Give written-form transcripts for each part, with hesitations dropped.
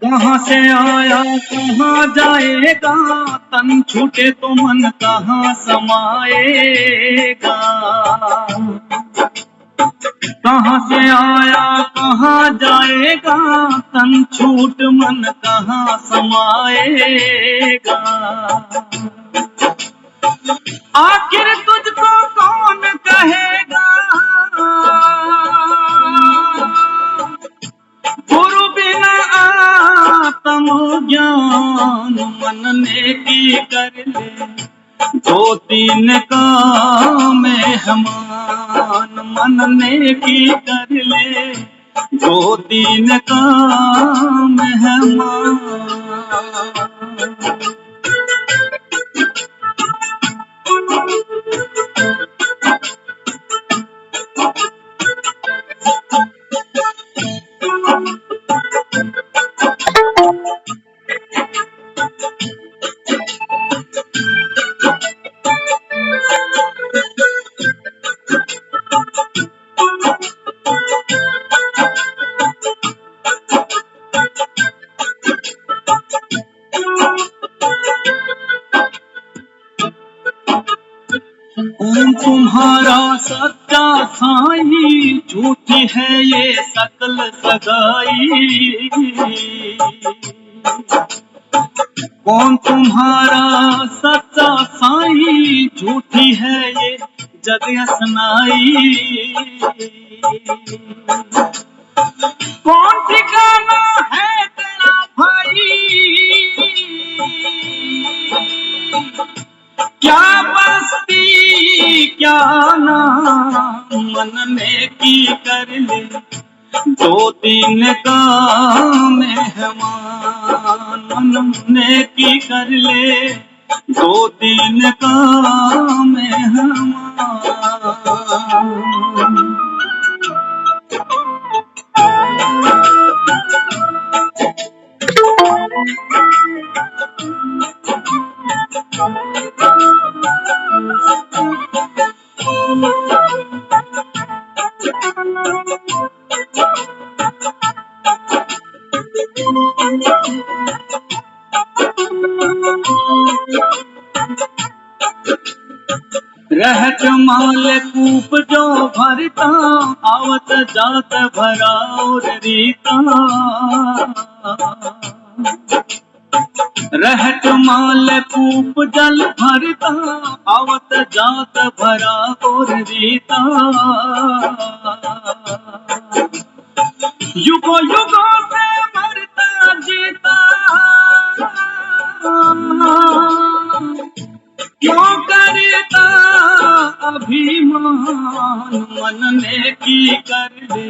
कहाँ से आया कहाँ जाएगा, तन छूटे तो मन कहाँ समाएगा। कहाँ से आया कहाँ जाएगा, तन छूट मन कहाँ समाएगा। आखिर तुझको कौन कहेगा, गुरु बिना आत्म ज्ञान मन ने की कर ले। दो तीन काम मेहमान मन ने की कर ले। दो तीन काम मेहमान। कौन तुम्हारा सच्चा साईं, झूठी है ये सकल सगाई। कौन तुम्हारा सच्चा साईं, झूठी है ये जग असनाई। कौन ठिकाना है तेरा भाई, क्या बस्ती क्या नाम मन ने की कर ले। दो तीन काम मेहमान मन ने की कर ले। दो तीन काम मेहमान। रहत माल कूप जो भरता, आवत जात भरा और रीता। रहत माल कूप जल भरता, आवत जात भरा और रीता। युगो युगो से मरता जीता, क्यों करता अभिमान मन ने की कर ले।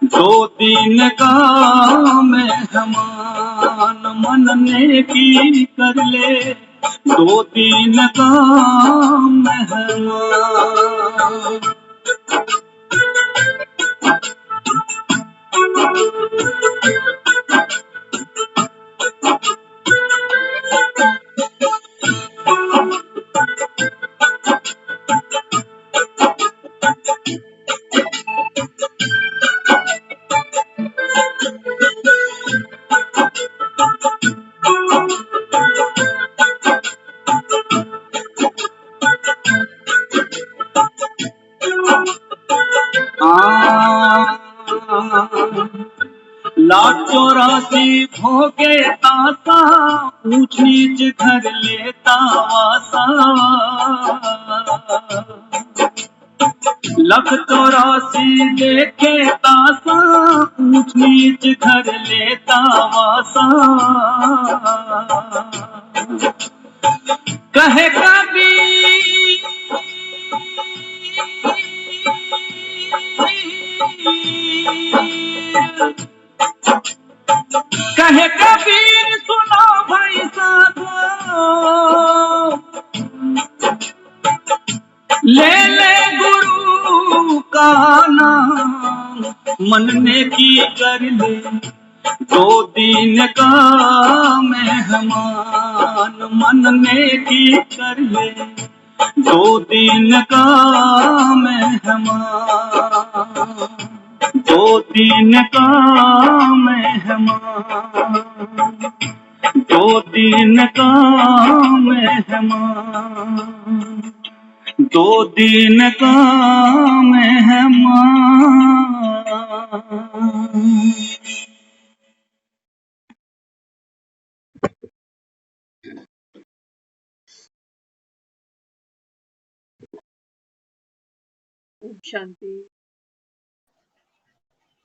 दो तीन काम मेहमान मन ने की कर ले। दो तीन काम मेहमान। लाख 84 भोगे तासा, ऊंच नीच घर लेता वासा। लाख 84 देखे तासा, ऊंच नीच घर लेता वासा। कहे कबीर कहे कबीर सुनो भाई साधो, ले ले गुरु का नाम मन ने की कर ले। दो दिन का मेहमान मन ने की कर ले। दो दिन का मेहमान। दो दिन का मेहमान, दो दिन का मेहमान, दो दिन का मेहमान। ओम शांति।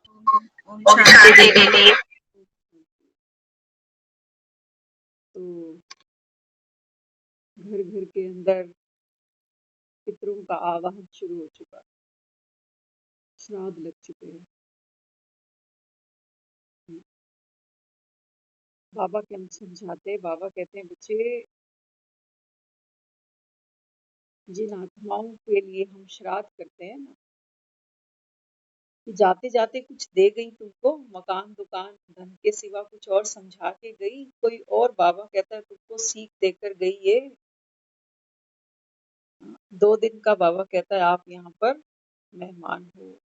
ओम ओम शांति शांति दीदी। दीदी। तो घर घर के अंदर पितरों का आवाहन शुरू हो चुका, श्राद्ध लग चुके हैं। बाबा क्या समझाते हैं, बाबा कहते हैं बच्चे, जिन आत्माओं के लिए हम श्राद्ध करते हैं ना, कि जाते जाते कुछ दे गई तुमको, मकान दुकान धन के सिवा कुछ और समझा के गई कोई और, बाबा कहता है तुमको सीख देकर गई ये 2 दिन का। बाबा कहता है आप यहाँ पर मेहमान हो।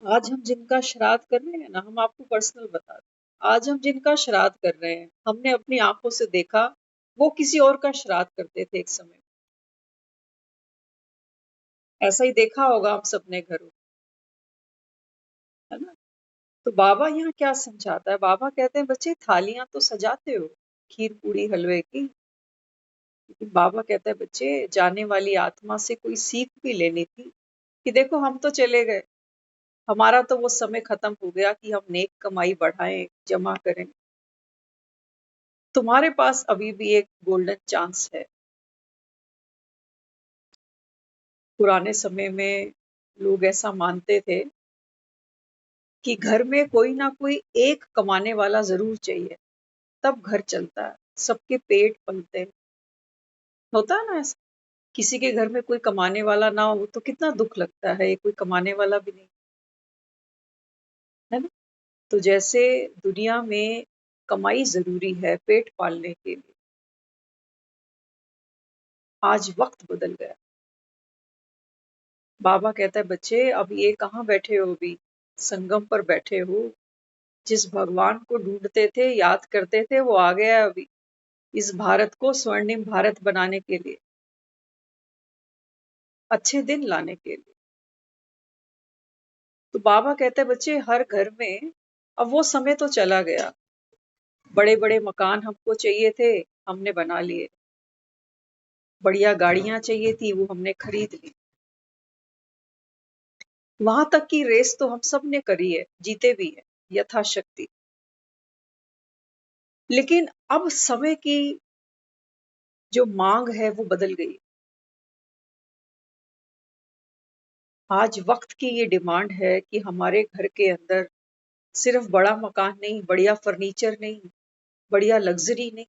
आज हम जिनका श्राद्ध कर रहे हैं ना, हम आपको पर्सनल बता दें, आज हम जिनका श्राद्ध कर रहे हैं, हमने अपनी आंखों से देखा वो किसी और का श्राद्ध करते थे एक समय। ऐसा ही देखा होगा हम सबने घरों, है ना। तो बाबा यहाँ क्या समझाता है, बाबा कहते हैं बच्चे थालियां तो सजाते हो खीर पूरी हलवे की, लेकिन बाबा कहता है बच्चे जाने वाली आत्मा से कोई सीख भी लेनी थी कि देखो हम तो चले गए, हमारा तो वो समय खत्म हो गया कि हम नेक कमाई बढ़ाएं जमा करें। तुम्हारे पास अभी भी एक गोल्डन चांस है। पुराने समय में लोग ऐसा मानते थे कि घर में कोई ना कोई एक कमाने वाला जरूर चाहिए, तब घर चलता है, सबके पेट पलते हैं। होता है ना ऐसा, किसी के घर में कोई कमाने वाला ना हो तो कितना दुख लगता है, कोई कमाने वाला भी नहीं, है ना। तो जैसे दुनिया में कमाई जरूरी है पेट पालने के लिए, आज वक्त बदल गया। बाबा कहता है बच्चे अब ये कहाँ बैठे हो, अभी संगम पर बैठे हो। जिस भगवान को ढूंढते थे याद करते थे वो आ गया अभी इस भारत को स्वर्णिम भारत बनाने के लिए, अच्छे दिन लाने के लिए। तो बाबा कहते हैं बच्चे हर घर में अब वो समय तो चला गया, बड़े बड़े मकान हमको चाहिए थे, हमने बना लिए, बढ़िया गाड़ियां चाहिए थी वो हमने खरीद ली, वहां तक की रेस तो हम सब ने करी है, जीते भी है यथाशक्ति। लेकिन अब समय की जो मांग है वो बदल गई। आज वक्त की ये डिमांड है कि हमारे घर के अंदर सिर्फ बड़ा मकान नहीं, बढ़िया फर्नीचर नहीं, बढ़िया लग्जरी नहीं,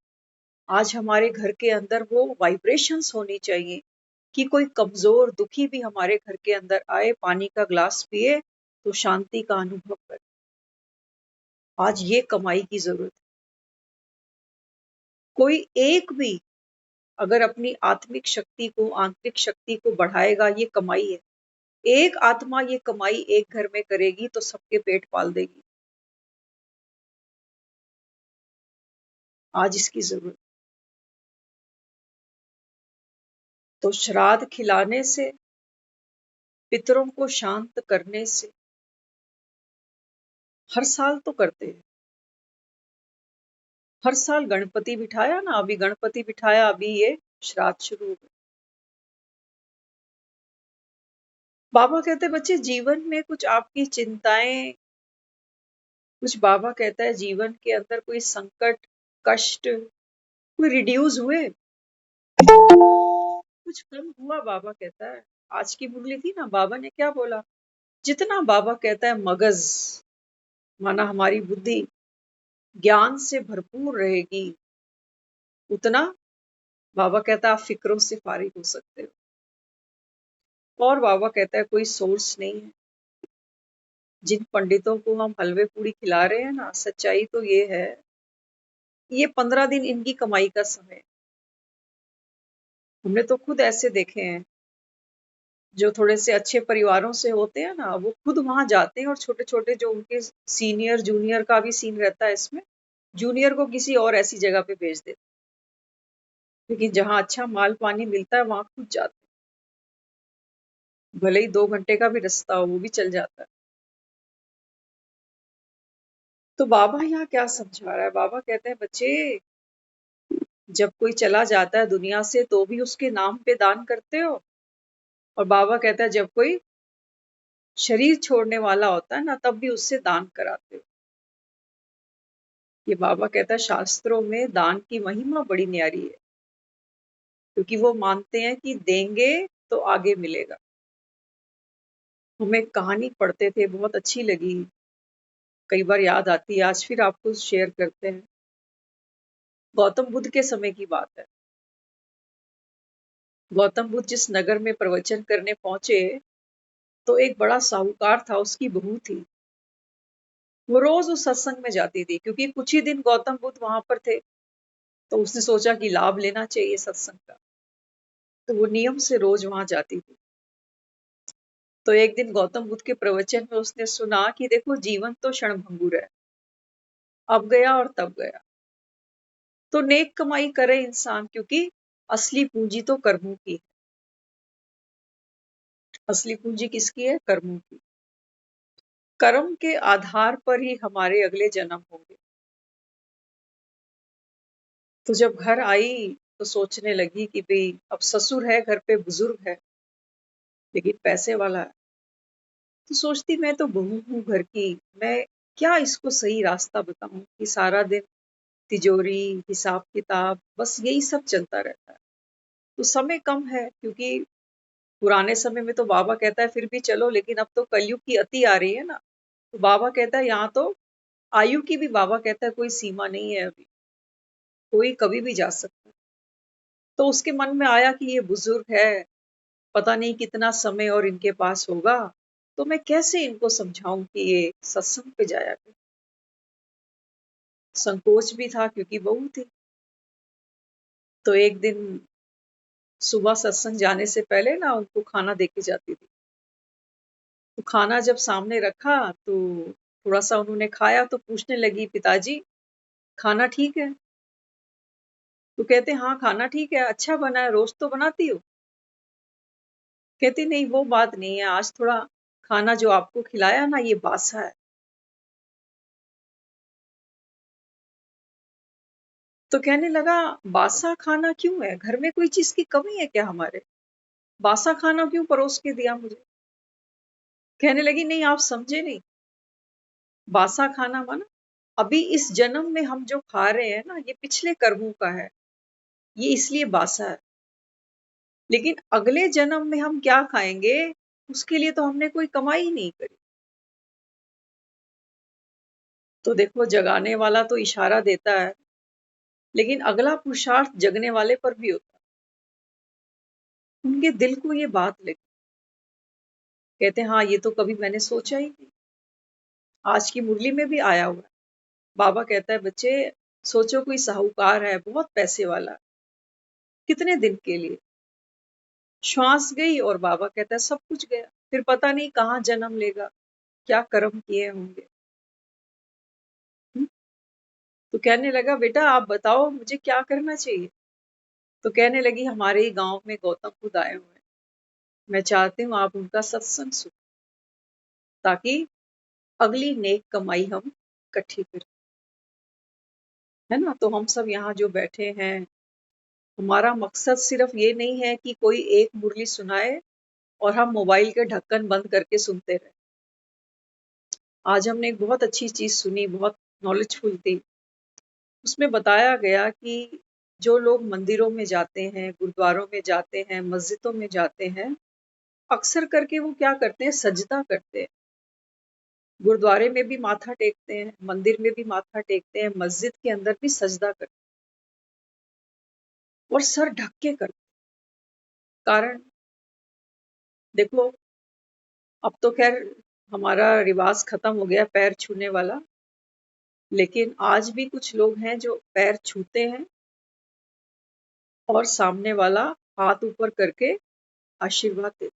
आज हमारे घर के अंदर वो वाइब्रेशंस होनी चाहिए कि कोई कमजोर दुखी भी हमारे घर के अंदर आए, पानी का ग्लास पिए तो शांति का अनुभव करे। आज ये कमाई की जरूरत है। कोई एक भी अगर अपनी आत्मिक शक्ति को, आंतरिक शक्ति को बढ़ाएगा, ये कमाई है। एक आत्मा ये कमाई एक घर में करेगी तो सबके पेट पाल देगी। आज इसकी जरूरत। तो श्राद्ध खिलाने से, पितरों को शांत करने से, हर साल तो करते हैं, हर साल गणपति बिठाया ना, अभी गणपति बिठाया, अभी ये श्राद्ध शुरू हो गए। बाबा कहते बच्चे जीवन में कुछ आपकी चिंताएं, कुछ बाबा कहता है जीवन के अंदर कोई संकट कष्ट कोई रिड्यूस हुए, कुछ कम हुआ। बाबा कहता है, आज की मुरली थी ना, बाबा ने क्या बोला, जितना बाबा कहता है मगज माना हमारी बुद्धि ज्ञान से भरपूर रहेगी, उतना बाबा कहता है आप फिक्रों से फारिग हो सकते हो। और बाबा कहता है कोई सोर्स नहीं है। जिन पंडितों को हम हलवे पूड़ी खिला रहे हैं ना, सच्चाई तो ये है, ये 15 दिन इनकी कमाई का समय है। हमने तो खुद ऐसे देखे हैं, जो थोड़े से अच्छे परिवारों से होते हैं ना, वो खुद वहां जाते हैं और छोटे छोटे जो उनके सीनियर जूनियर का भी सीन रहता है इसमें, जूनियर को किसी और ऐसी जगह पे भेज देते हैं। लेकिन जहाँ अच्छा माल पानी मिलता है वहां खुद जाते हैं, भले ही 2 घंटे का भी रास्ता हो वो भी चल जाता है। तो बाबा यहाँ क्या समझा रहा है? बाबा कहते हैं बच्चे, जब कोई चला जाता है दुनिया से तो भी उसके नाम पे दान करते हो, और बाबा कहता है जब कोई शरीर छोड़ने वाला होता है ना तब भी उससे दान कराते हो। ये बाबा कहता है शास्त्रों में दान की महिमा बड़ी न्यारी है, क्योंकि वो मानते हैं कि देंगे तो आगे मिलेगा। हम एक कहानी पढ़ते थे, बहुत अच्छी लगी, कई बार याद आती है, आज फिर आपको शेयर करते हैं। गौतम बुद्ध के समय की बात है। गौतम बुद्ध जिस नगर में प्रवचन करने पहुंचे, तो एक बड़ा साहूकार था, उसकी बहू थी। वो रोज उस सत्संग में जाती थी, क्योंकि कुछ ही दिन गौतम बुद्ध वहां पर थे, तो उसने सोचा कि लाभ लेना चाहिए सत्संग का, तो वो नियम से रोज वहां जाती थी। तो एक दिन गौतम बुद्ध के प्रवचन में उसने सुना कि देखो जीवन तो क्षणभंगुर है, अब गया और तब गया, तो नेक कमाई करे इंसान, क्योंकि असली पूंजी तो कर्मों की है। असली पूंजी किसकी है? कर्मों की। कर्म के आधार पर ही हमारे अगले जन्म होंगे। तो जब घर आई तो सोचने लगी कि भाई अब ससुर है घर पे, बुजुर्ग है लेकिन पैसे वाला है, तो सोचती मैं तो बहू हूँ घर की, मैं क्या इसको सही रास्ता बताऊं कि सारा दिन तिजोरी, हिसाब किताब, बस यही सब चलता रहता है। तो समय कम है, क्योंकि पुराने समय में तो बाबा कहता है फिर भी चलो, लेकिन अब तो कलयुग की अति आ रही है ना, तो बाबा कहता है यहाँ तो आयु की भी, बाबा कहता है कोई सीमा नहीं है, अभी कोई कभी भी जा सकता है। तो उसके मन में आया कि ये बुजुर्ग है, पता नहीं कितना समय और इनके पास होगा, तो मैं कैसे इनको समझाऊं कि ये सत्संग पे जाया करें। संकोच भी था क्योंकि बहू थी। तो एक दिन सुबह सत्संग जाने से पहले ना उनको खाना देके जाती थी। तो खाना जब सामने रखा तो थोड़ा सा उन्होंने खाया, तो पूछने लगी पिताजी खाना ठीक है? तो कहते हाँ खाना ठीक है, अच्छा बना है, रोज तो बनाती हो? कहती नहीं वो बात नहीं है, आज थोड़ा खाना जो आपको खिलाया ना ये बासा है। तो कहने लगा बासा खाना क्यों है, घर में कोई चीज की कमी है क्या हमारे? बासा खाना क्यों परोस के दिया मुझे? कहने लगी नहीं आप समझे नहीं, बासा खाना माना अभी इस जन्म में हम जो खा रहे हैं ना ये पिछले कर्मों का है, ये इसलिए बासा है। लेकिन अगले जन्म में हम क्या खाएंगे, उसके लिए तो हमने कोई कमाई ही नहीं करी। तो देखो जगाने वाला तो इशारा देता है, लेकिन अगला पुरुषार्थ जगने वाले पर भी होता है। उनके दिल को ये बात लगी, कहते हैं हाँ ये तो कभी मैंने सोचा ही नहीं, आज की मुरली में भी आया हुआ है। बाबा कहता है बच्चे सोचो कोई साहूकार है, बहुत पैसे वाला है, कितने दिन के लिए श्वास गई और बाबा कहता है सब कुछ गया, फिर पता नहीं कहाँ जन्म लेगा, क्या कर्म किए होंगे। हम्म? तो कहने लगा बेटा आप बताओ मुझे क्या करना चाहिए? तो कहने लगी हमारे ही गांव में गौतम बुद्ध आए हुए हैं, मैं चाहती हूँ आप उनका सत्संग सुनो, ताकि अगली नेक कमाई हम इकट्ठी करें। है ना? तो हम सब यहाँ जो बैठे हैं, हमारा मकसद सिर्फ ये नहीं है कि कोई एक मुरली सुनाए और हम मोबाइल के ढक्कन बंद करके सुनते रहे। आज हमने एक बहुत अच्छी चीज सुनी, बहुत नॉलेजफुल थी। उसमें बताया गया कि जो लोग मंदिरों में जाते हैं, गुरुद्वारों में जाते हैं, मस्जिदों में जाते हैं, अक्सर करके वो क्या करते हैं, सजदा करते हैं। गुरुद्वारे में भी माथा टेकते हैं, मंदिर में भी माथा टेकते हैं, मस्जिद के अंदर भी सजदा करते हैं और सर ढक के करते हैं। कारण देखो, अब तो खैर हमारा रिवाज खत्म हो गया पैर छूने वाला, लेकिन आज भी कुछ लोग हैं जो पैर छूते हैं और सामने वाला हाथ ऊपर करके आशीर्वाद देते हैं।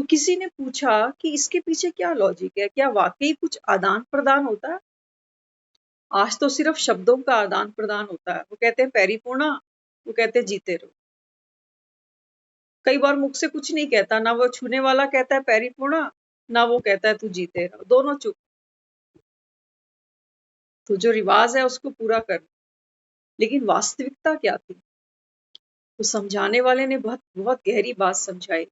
तो किसी ने पूछा कि इसके पीछे क्या लॉजिक है, क्या वाकई कुछ आदान प्रदान होता है? आज तो सिर्फ शब्दों का आदान प्रदान होता है। वो कहते हैं पैरी पूर्णा, वो कहते हैं जीते रहो। कई बार मुख से कुछ नहीं कहता, ना वो छूने वाला कहता है पैरी पूर्णा, ना वो कहता है तू जीते रहो, दोनों चुप। तो जो रिवाज है उसको पूरा कर। लेकिन वास्तविकता क्या थी? तो समझाने वाले ने बहुत बहुत गहरी बात समझाई।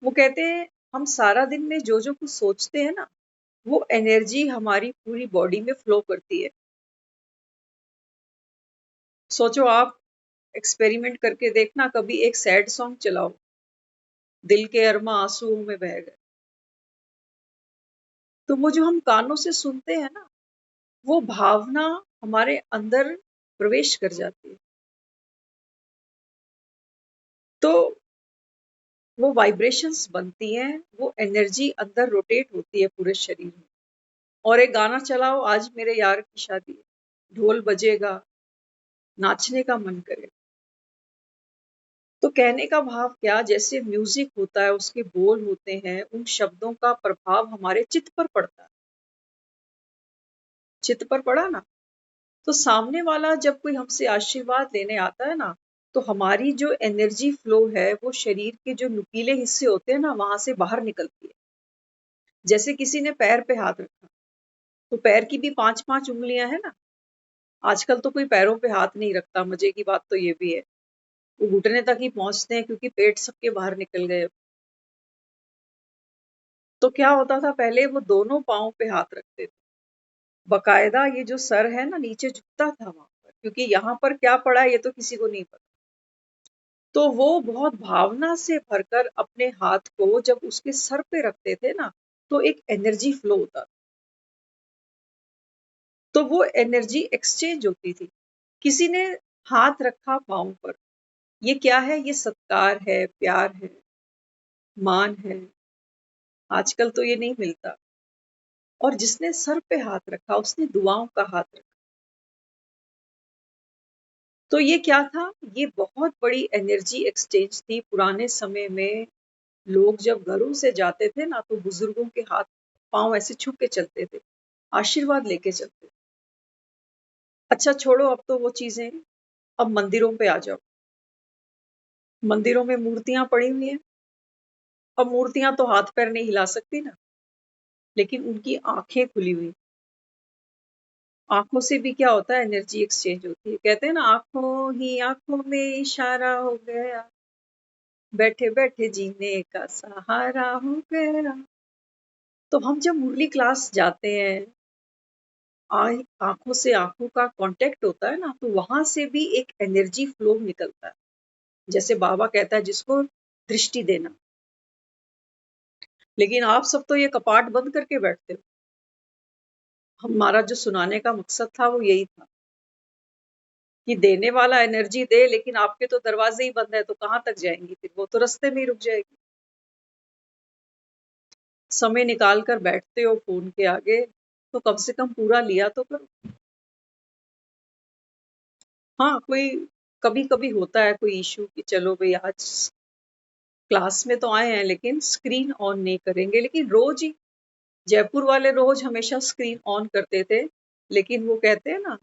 वो कहते हैं हम सारा दिन में जो जो कुछ सोचते हैं ना, वो एनर्जी हमारी पूरी बॉडी में फ्लो करती है। सोचो आप एक्सपेरिमेंट करके देखना, कभी एक सैड सॉन्ग चलाओ, दिल के अरमा आंसुओं में बह गए। तो वो जो हम कानों से सुनते हैं ना, वो भावना हमारे अंदर प्रवेश कर जाती है। तो वो वाइब्रेशंस बनती हैं, वो एनर्जी अंदर रोटेट होती है पूरे शरीर में। और एक गाना चलाओ, आज मेरे यार की शादी है, ढोल बजेगा, नाचने का मन करेगा। तो कहने का भाव क्या, जैसे म्यूजिक होता है, उसके बोल होते हैं, उन शब्दों का प्रभाव हमारे चित्त पर पड़ता है। चित्त पर पड़ा ना, तो सामने वाला जब कोई हमसे आशीर्वाद लेने आता है ना, तो हमारी जो एनर्जी फ्लो है वो शरीर के जो नुकीले हिस्से होते हैं ना, वहां से बाहर निकलती है। जैसे किसी ने पैर पे हाथ रखा, तो पैर की भी 5-5 उंगलियां है ना। आजकल तो कोई पैरों पे हाथ नहीं रखता, मजे की बात तो ये भी है। वो घुटने तक ही पहुंचते हैं क्योंकि पेट सबके बाहर निकल गए। तो क्या होता था, पहले वो दोनों पाँव पे हाथ रखते थे। बकायदा ये जो सर है ना, नीचे झुकता था वहां पर, क्योंकि यहाँ पर क्या पड़ा है ये तो किसी को नहीं पता। तो वो बहुत भावना से भरकर अपने हाथ को जब उसके सर पे रखते थे ना, तो एक एनर्जी फ्लो होता था। तो वो एनर्जी एक्सचेंज होती थी। किसी ने हाथ रखा पाँव पर, ये क्या है? ये सत्कार है, प्यार है, मान है। आजकल तो ये नहीं मिलता। और जिसने सर पे हाथ रखा, उसने दुआओं का हाथ रखा। तो ये क्या था? ये बहुत बड़ी एनर्जी एक्सचेंज थी। पुराने समय में लोग जब घरों से जाते थे ना, तो बुजुर्गों के हाथ पांव ऐसे छू के चलते थे, आशीर्वाद लेके चलते थे। अच्छा छोड़ो अब तो वो चीजें, अब मंदिरों पे आ जाओ। मंदिरों में मूर्तियां पड़ी हुई हैं। अब मूर्तियां तो हाथ पैर नहीं हिला सकती ना, लेकिन उनकी आंखें खुली हुई। आंखों से भी क्या होता है? एनर्जी एक्सचेंज होती है। कहते हैं ना, आंखों ही आंखों में इशारा हो गया, बैठे बैठे जीने का सहारा हो गया। तो हम जब मुरली क्लास जाते हैं, आंखों से आंखों का कांटेक्ट होता है ना, तो वहां से भी एक एनर्जी फ्लो निकलता है। जैसे बाबा कहता है जिसको दृष्टि देना। लेकिन आप सब तो ये कपाट बंद करके बैठते हो। हमारा जो सुनाने का मकसद था वो यही था कि देने वाला एनर्जी दे, लेकिन आपके तो दरवाजे ही बंद है, तो कहाँ तक जाएंगी? फिर वो तो रास्ते में ही रुक जाएगी। समय निकाल कर बैठते हो फोन के आगे, तो कम से कम पूरा लिया तो करो। हाँ, कोई कभी कभी होता है कोई इशू कि चलो भाई आज क्लास में तो आए हैं लेकिन स्क्रीन ऑन नहीं करेंगे। लेकिन रोज ही, जयपुर वाले रोज हमेशा स्क्रीन ऑन करते थे। लेकिन वो कहते हैं ना,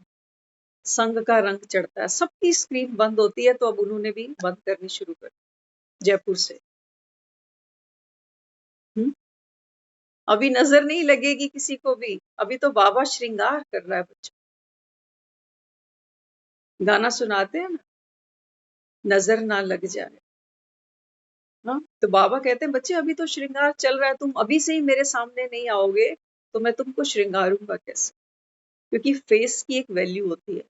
संग का रंग चढ़ता है। सबकी स्क्रीन बंद होती है, तो अब उन्होंने भी बंद करनी शुरू कर दी, जयपुर से। हम्म? अभी नजर नहीं लगेगी किसी को भी। अभी तो बाबा श्रृंगार कर रहा है बच्चों। गाना सुनाते हैं ना, नजर ना लग जाए। हाँ, तो बाबा कहते हैं बच्चे अभी तो श्रृंगार चल रहा है, तुम अभी से ही मेरे सामने नहीं आओगे तो मैं तुमको श्रृंगारूंगा कैसे? क्योंकि फेस की एक वैल्यू होती है।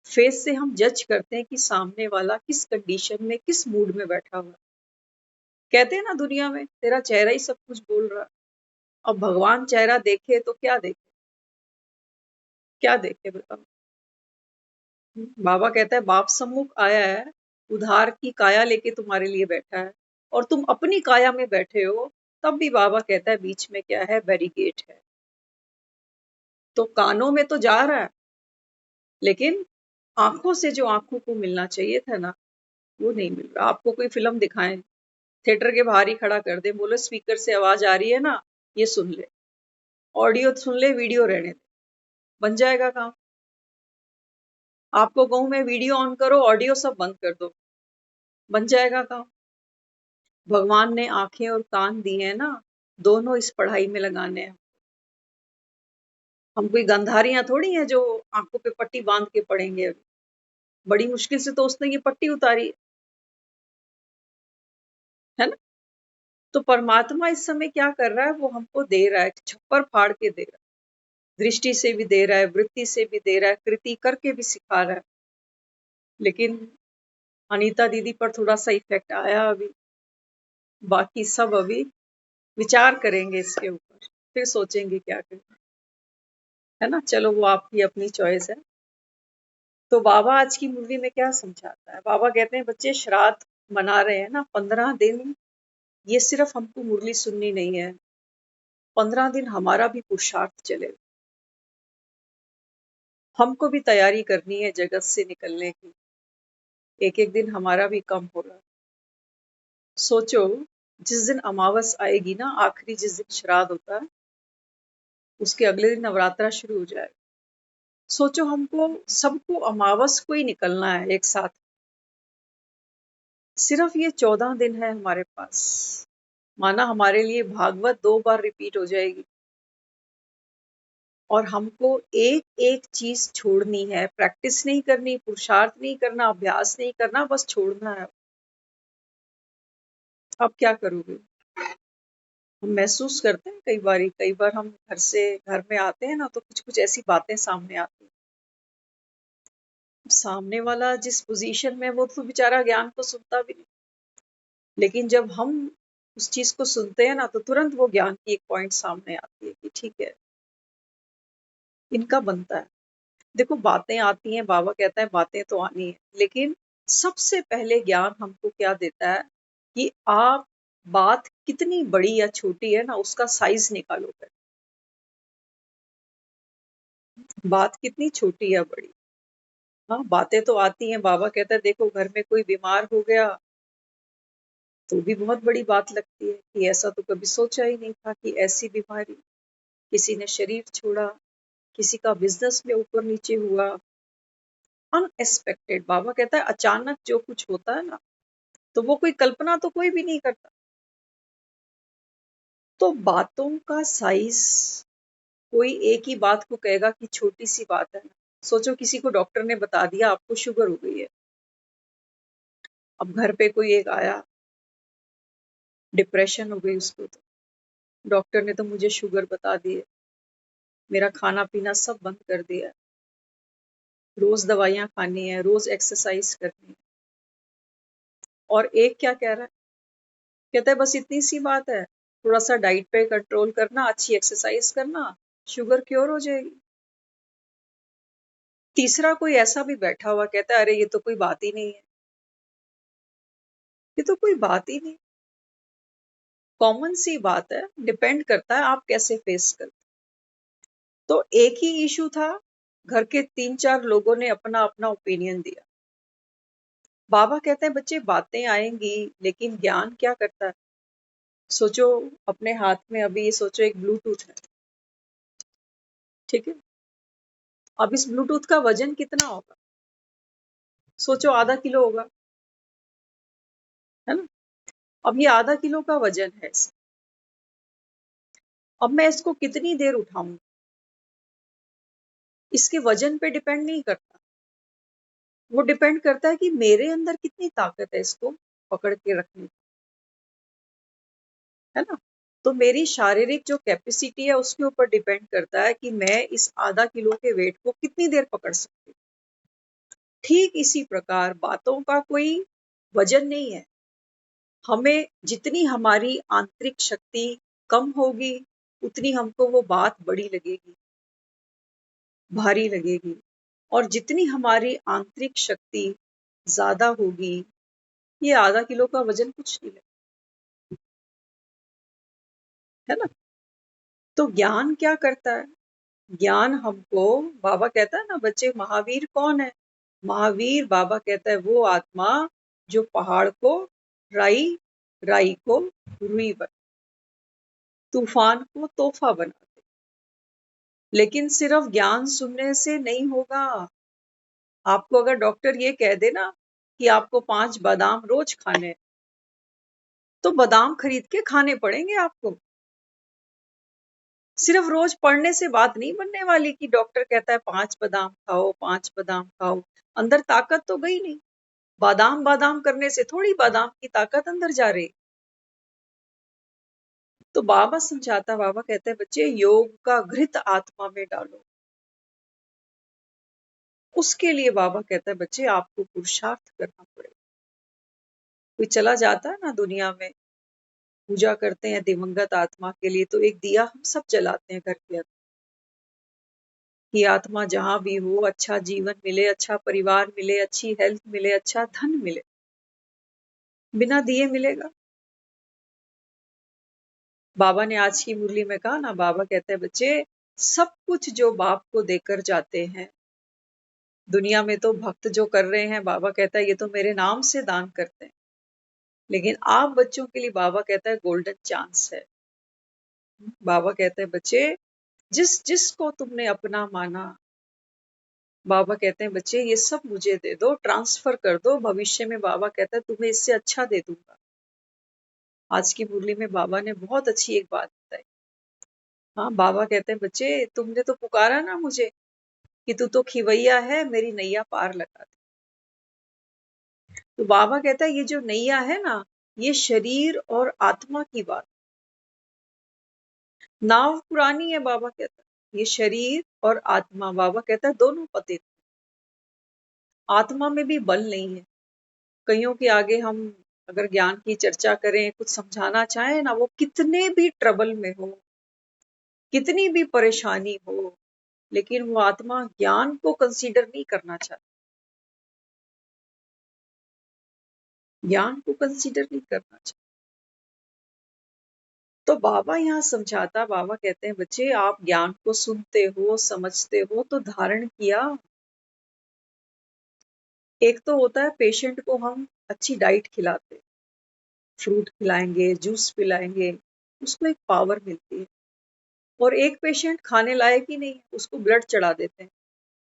फेस से हम जज करते हैं कि सामने वाला किस कंडीशन में, किस मूड में बैठा हुआ है। कहते हैं ना, दुनिया में तेरा चेहरा ही सब कुछ बोल रहा है। अब भगवान चेहरा देखे तो क्या देखे? क्या देखे बताओ? बाबा कहता है बाप सम्मुख आया है, उधार की काया लेके तुम्हारे लिए बैठा है, और तुम अपनी काया में बैठे हो। तब भी बाबा कहता है बीच में क्या है? बैरिकेड है। तो कानों में तो जा रहा है, लेकिन आंखों से जो आंखों को मिलना चाहिए था ना, वो नहीं मिल रहा। आपको कोई फिल्म दिखाएं, थिएटर के बाहर ही खड़ा कर दे, बोले स्पीकर से आवाज आ रही है ना, ये सुन ले, ऑडियो सुन ले, वीडियो रहने दे, बन जाएगा काम। आपको कहूं मैं वीडियो ऑन करो, ऑडियो सब बंद कर दो, बन जाएगा काम। भगवान ने आंखें और कान दिए हैं ना, दोनों इस पढ़ाई में लगाने हैं। हम कोई गंधारियां थोड़ी हैं जो आंखों पे पट्टी बांध के पढ़ेंगे। अभी बड़ी मुश्किल से तो उसने ये पट्टी उतारी है ना। तो परमात्मा इस समय क्या कर रहा है, वो हमको दे रहा है, छप्पर फाड़ के दे रहा है, दृष्टि से भी दे रहा है, वृत्ति से भी दे रहा है, कृति करके भी सिखा रहा है। लेकिन अनीता दीदी पर थोड़ा सा इफेक्ट आया अभी, बाकी सब अभी विचार करेंगे इसके ऊपर, फिर सोचेंगे क्या करना है ना। चलो वो आपकी अपनी चॉइस है। तो बाबा आज की मुरली में क्या समझाता है, बाबा कहते हैं बच्चे श्राद्ध मना रहे हैं ना 15 दिन, ये सिर्फ हमको मुरली सुननी नहीं है, 15 दिन हमारा भी पुरुषार्थ चले, हमको भी तैयारी करनी है जगत से निकलने की। एक एक दिन हमारा भी कम हो रहा। सोचो जिस दिन अमावस आएगी ना, आखिरी जिस दिन श्राद्ध होता है, उसके अगले दिन नवरात्रा शुरू हो जाएगा। सोचो हमको सबको अमावस को ही निकलना है एक साथ, सिर्फ ये 14 दिन है हमारे पास। माना हमारे लिए भागवत 2 बार रिपीट हो जाएगी, और हमको एक एक चीज छोड़नी है, प्रैक्टिस नहीं करनी, पुरुषार्थ नहीं करना, अभ्यास नहीं करना, बस छोड़ना है। अब क्या करोगे। हम महसूस करते हैं कई बार हम घर में आते हैं ना, तो कुछ कुछ ऐसी बातें सामने आती हैं। सामने वाला जिस पोजीशन में, वो तो बेचारा ज्ञान को सुनता भी नहीं, लेकिन जब हम उस चीज को सुनते हैं ना, तो तुरंत वो ज्ञान की एक पॉइंट सामने आती है कि ठीक है, इनका बनता है। देखो बातें आती हैं, बाबा कहता है बातें तो आनी है, लेकिन सबसे पहले ज्ञान हमको क्या देता है कि आप बात कितनी बड़ी या छोटी है ना, उसका साइज निकालो। बात कितनी छोटी या बड़ी। हाँ बातें तो आती हैं, बाबा कहता है देखो घर में कोई बीमार हो गया तो भी बहुत बड़ी बात लगती है कि ऐसा तो कभी सोचा ही नहीं था कि ऐसी बीमारी, किसी ने शरीर छोड़ा, किसी का बिजनेस में ऊपर नीचे हुआ, अनएक्सपेक्टेड। बाबा कहता है अचानक जो कुछ होता है ना, तो वो कोई कल्पना तो कोई भी नहीं करता। तो बातों का साइज, कोई एक ही बात को कहेगा कि छोटी सी बात है ना। सोचो किसी को डॉक्टर ने बता दिया आपको शुगर हो गई है, अब घर पे कोई एक आया, डिप्रेशन हो गई उसको, तो डॉक्टर ने तो मुझे शुगर बता दी है, मेरा खाना पीना सब बंद कर दिया है, रोज दवाइयां खानी है, रोज एक्सरसाइज करनी है। और एक क्या कह रहा है, कहता है बस इतनी सी बात है, थोड़ा सा डाइट पे कंट्रोल करना, अच्छी एक्सरसाइज करना, शुगर क्योर हो जाएगी। तीसरा कोई ऐसा भी बैठा हुआ कहता है अरे ये तो कोई बात ही नहीं है, ये तो कोई बात ही नहीं, कॉमन सी बात है, डिपेंड करता है आप कैसे फेस करते। तो एक ही इशू था, घर के 3-4 लोगों ने अपना अपना ओपिनियन दिया। बाबा कहते हैं बच्चे बातें आएंगी, लेकिन ज्ञान क्या करता है। सोचो अपने हाथ में अभी ये सोचो एक ब्लूटूथ है, ठीक है। अब इस ब्लूटूथ का वजन कितना होगा, सोचो आधा किलो होगा, है ना। अब ये आधा किलो का वजन है अब मैं इसको कितनी देर उठाऊं, इसके वजन पे डिपेंड नहीं करता, वो डिपेंड करता है कि मेरे अंदर कितनी ताकत है इसको पकड़ के रखने की, है ना। तो मेरी शारीरिक जो कैपेसिटी है उसके ऊपर डिपेंड करता है कि मैं इस आधा किलो के वेट को कितनी देर पकड़ सकती हूँ। ठीक इसी प्रकार बातों का कोई वजन नहीं है, हमें जितनी हमारी आंतरिक शक्ति कम होगी, उतनी हमको वो बात बड़ी लगेगी, भारी लगेगी। और जितनी हमारी आंतरिक शक्ति ज्यादा होगी, ये आधा किलो का वजन कुछ नहीं है ना। तो ज्ञान क्या करता है, ज्ञान हमको, बाबा कहता है ना बच्चे महावीर कौन है, महावीर बाबा कहता है वो आत्मा जो पहाड़ को राई राई को रुई बना, तूफान को तोहफा बना दे। लेकिन सिर्फ ज्ञान सुनने से नहीं होगा। आपको अगर डॉक्टर ये कह दे ना कि आपको 5 बादाम रोज खाने हैं, तो बादाम खरीद के खाने पड़ेंगे आपको। सिर्फ रोज पढ़ने से बात नहीं बनने वाली कि डॉक्टर कहता है 5 बादाम खाओ, 5 बादाम खाओ। अंदर ताकत तो गई नहीं। बादाम बादाम करने से थोड़ी बादाम की ताकत अंदर जा रही। तो बाबा समझाता, बाबा कहते हैं बच्चे योग का घृत आत्मा में डालो। उसके लिए बाबा कहता है बच्चे आपको पुरुषार्थ करना पड़ेगा। कोई चला जाता है ना दुनिया में, पूजा करते हैं दिवंगत आत्मा के लिए, तो एक दिया हम सब जलाते हैं घर के अंदर कि आत्मा जहां भी हो अच्छा जीवन मिले, अच्छा परिवार मिले, अच्छी हेल्थ मिले, अच्छा धन मिले। बिना दिए मिलेगा? बाबा ने आज की मुरली में कहा ना, बाबा कहते हैं बच्चे सब कुछ जो बाप को देकर जाते हैं, दुनिया में तो भक्त जो कर रहे हैं, बाबा कहता है ये तो मेरे नाम से दान करते हैं, लेकिन आप बच्चों के लिए बाबा कहता है गोल्डन चांस है। बाबा कहते हैं बच्चे जिस जिसको तुमने अपना माना, बाबा कहते हैं बच्चे ये सब मुझे दे दो, ट्रांसफर कर दो, भविष्य में बाबा कहता है तुम्हें इससे अच्छा दे दूंगा। आज की मुरली में बाबा ने बहुत अच्छी एक बात बताई। हाँ, बाबा कहते हैं बच्चे तुमने तो पुकारा ना मुझे कि तू तो खिवैया है, मेरी नैया पार लगा दे। तो बाबा कहता है ये जो नैया है ना, ये शरीर और आत्मा की बात। नाव पुरानी है, बाबा कहता है ये शरीर और आत्मा, बाबा कहता है दोनों पतित। आत्मा में भी बल नहीं है। कईयों के आगे हम अगर ज्ञान की चर्चा करें, कुछ समझाना चाहें ना, वो कितने भी ट्रबल में हो, कितनी भी परेशानी हो, लेकिन वो आत्मा ज्ञान को कंसीडर नहीं करना चाहती, ज्ञान को कंसीडर नहीं करना चाहती। तो बाबा यहाँ समझाता, बाबा कहते हैं बच्चे आप ज्ञान को सुनते हो, समझते हो, तो धारण किया। एक तो होता है पेशेंट को हम अच्छी डाइट खिलाते, फ्रूट खिलाएंगे, जूस पिलाएंगे, उसको एक पावर मिलती है। और एक पेशेंट खाने लायक ही नहीं, उसको ब्लड चढ़ा देते हैं,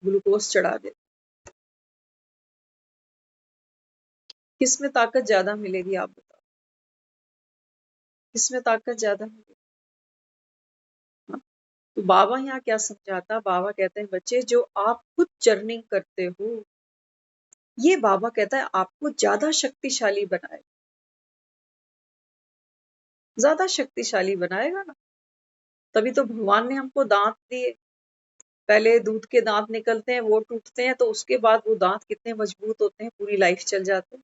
ग्लूकोज चढ़ा देते हैं। किस में ताकत ज्यादा मिलेगी आप बताओ? किस में ताकत ज्यादा मिलेगी? हाँ? तो बाबा यहाँ क्या समझाता, बाबा कहते हैं बच्चे जो आप खुद चर्निंग करते हो, ये बाबा कहता है आपको ज्यादा शक्तिशाली बनाएगा, ज्यादा शक्तिशाली बनाएगा ना। तभी तो भगवान ने हमको दांत दिए। पहले दूध के दांत निकलते हैं, वो टूटते हैं, तो उसके बाद वो दांत कितने मजबूत होते हैं, पूरी लाइफ चल जाते हैं।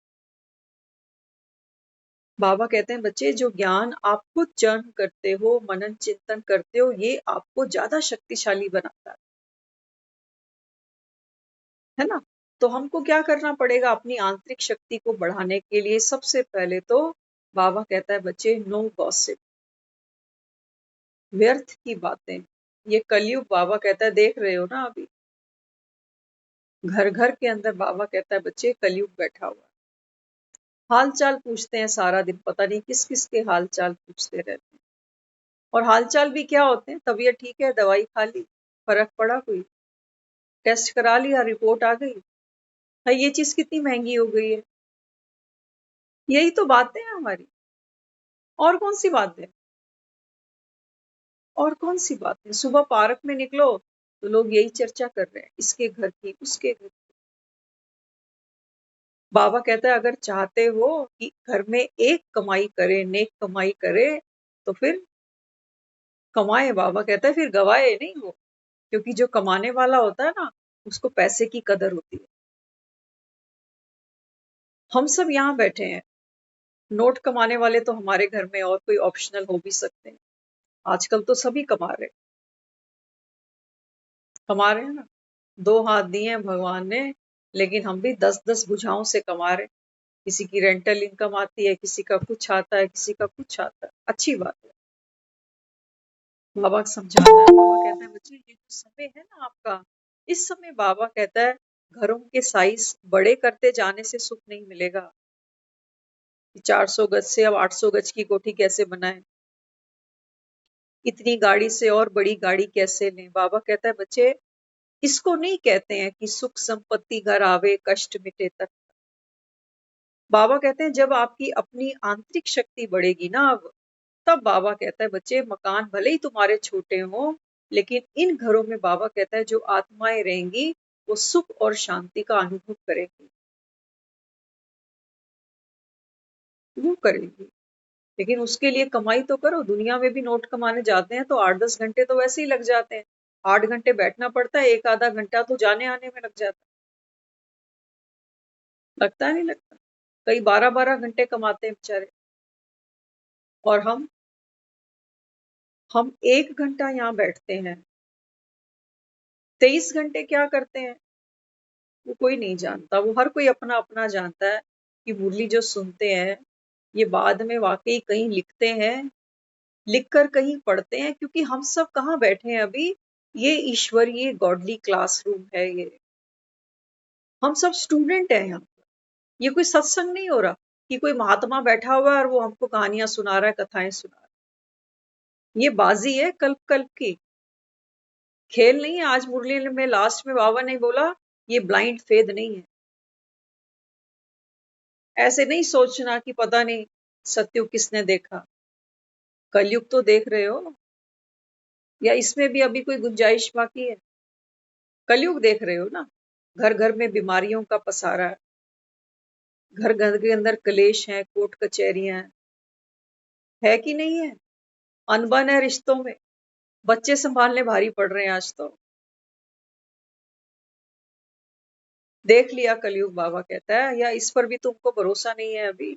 बाबा कहते हैं बच्चे जो ज्ञान आप खुद चर्न करते हो, मनन चिंतन करते हो, ये आपको ज्यादा शक्तिशाली बनाता है ना। तो हमको क्या करना पड़ेगा अपनी आंतरिक शक्ति को बढ़ाने के लिए? सबसे पहले तो बाबा कहता है बच्चे नो गॉसिप, व्यर्थ की बातें। ये कलयुग, बाबा कहता है देख रहे हो ना अभी, घर घर के अंदर बाबा कहता है बच्चे कलयुग बैठा हुआ है। हाल चाल पूछते हैं सारा दिन, पता नहीं किस किस के हाल चाल पूछते रहते हैं। और हाल चाल भी क्या होते हैं, तबीयत ठीक है, दवाई खा ली, फर्क पड़ा कोई, टेस्ट करा लिया, रिपोर्ट आ गई, भाई ये चीज कितनी महंगी हो गई है। यही तो बातें हैं हमारी। और कौन सी बातें? और कौन सी बातें? सुबह पार्क में निकलो तो लोग यही चर्चा कर रहे हैं, इसके घर की, उसके घर की। बाबा कहता है अगर चाहते हो कि घर में एक कमाई करे, नेक कमाई करे, तो फिर कमाए। बाबा कहता है फिर गवाए नहीं हो, क्योंकि जो कमाने वाला होता है ना, उसको पैसे की कदर होती है। हम सब यहाँ बैठे हैं, नोट कमाने वाले तो हमारे घर में और कोई ऑप्शनल हो भी सकते हैं। आजकल तो सभी कमा रहे हैं ना। दो हाथ दिए हैं भगवान ने, लेकिन हम भी 10-10 भुजाओं से कमा रहे हैं। किसी की रेंटल इनकम आती है, किसी का कुछ आता है, किसी का कुछ आता है, अच्छी बात है। बाबा समझाता है, बाबा कहता है बच्चे ये जो समय है ना आपका, इस समय बाबा कहता है घरों के साइज बड़े करते जाने से सुख नहीं मिलेगा। 400 गज से अब 800 गज की कोठी कैसे बनाए, इतनी गाड़ी से और बड़ी गाड़ी कैसे लें। बाबा कहता है बच्चे, इसको नहीं कहते हैं कि सुख संपत्ति घर आवे कष्ट मिटे तक। बाबा कहते हैं जब आपकी अपनी आंतरिक शक्ति बढ़ेगी ना, अब तब बाबा कहता है बच्चे, मकान भले ही तुम्हारे छोटे हो, लेकिन इन घरों में बाबा कहता है जो आत्माएं रहेंगी वो सुख और शांति का अनुभव करेंगी, वो करेंगी। लेकिन उसके लिए कमाई तो करो। दुनिया में भी नोट कमाने जाते हैं तो 8-10 घंटे तो वैसे ही लग जाते हैं। 8 घंटे बैठना पड़ता है, एक आधा घंटा तो जाने आने में लग जाता है। लगता नहीं लगता? कई 12-12 घंटे कमाते हैं बेचारे। और हम 1 घंटा यहाँ बैठते हैं, 23 घंटे क्या करते हैं वो कोई नहीं जानता। वो हर कोई अपना अपना जानता है कि मुरली जो सुनते हैं ये बाद में वाकई कहीं लिखते हैं, लिख कर कहीं पढ़ते हैं, क्योंकि हम सब कहाँ बैठे हैं अभी, ये ईश्वरीय गॉडली क्लासरूम है ये। हम सब स्टूडेंट हैं यहाँ। ये कोई सत्संग नहीं हो रहा कि कोई महात्मा बैठा हुआ है और वो हमको कहानियां सुना रहा है, कथाएं सुना रहा है। ये बाजी है कल्प कल्प की, खेल नहीं है। आज मुरली में लास्ट में बाबा ने बोला ये ब्लाइंड फेथ नहीं है। ऐसे नहीं सोचना कि पता नहीं सत्युग किसने देखा, कलयुग तो देख रहे हो, या इसमें भी अभी कोई गुंजाइश बाकी है? कलयुग देख रहे हो ना। घर घर में बीमारियों का पसारा है, घर घर के अंदर कलेश है, कोर्ट कचहरियां है कि नहीं है? अनबन है रिश्तों में, बच्चे संभालने भारी पड़ रहे हैं आज तो। देख लिया कलयुग, बाबा कहता है, या इस पर भी तुमको भरोसा नहीं है अभी?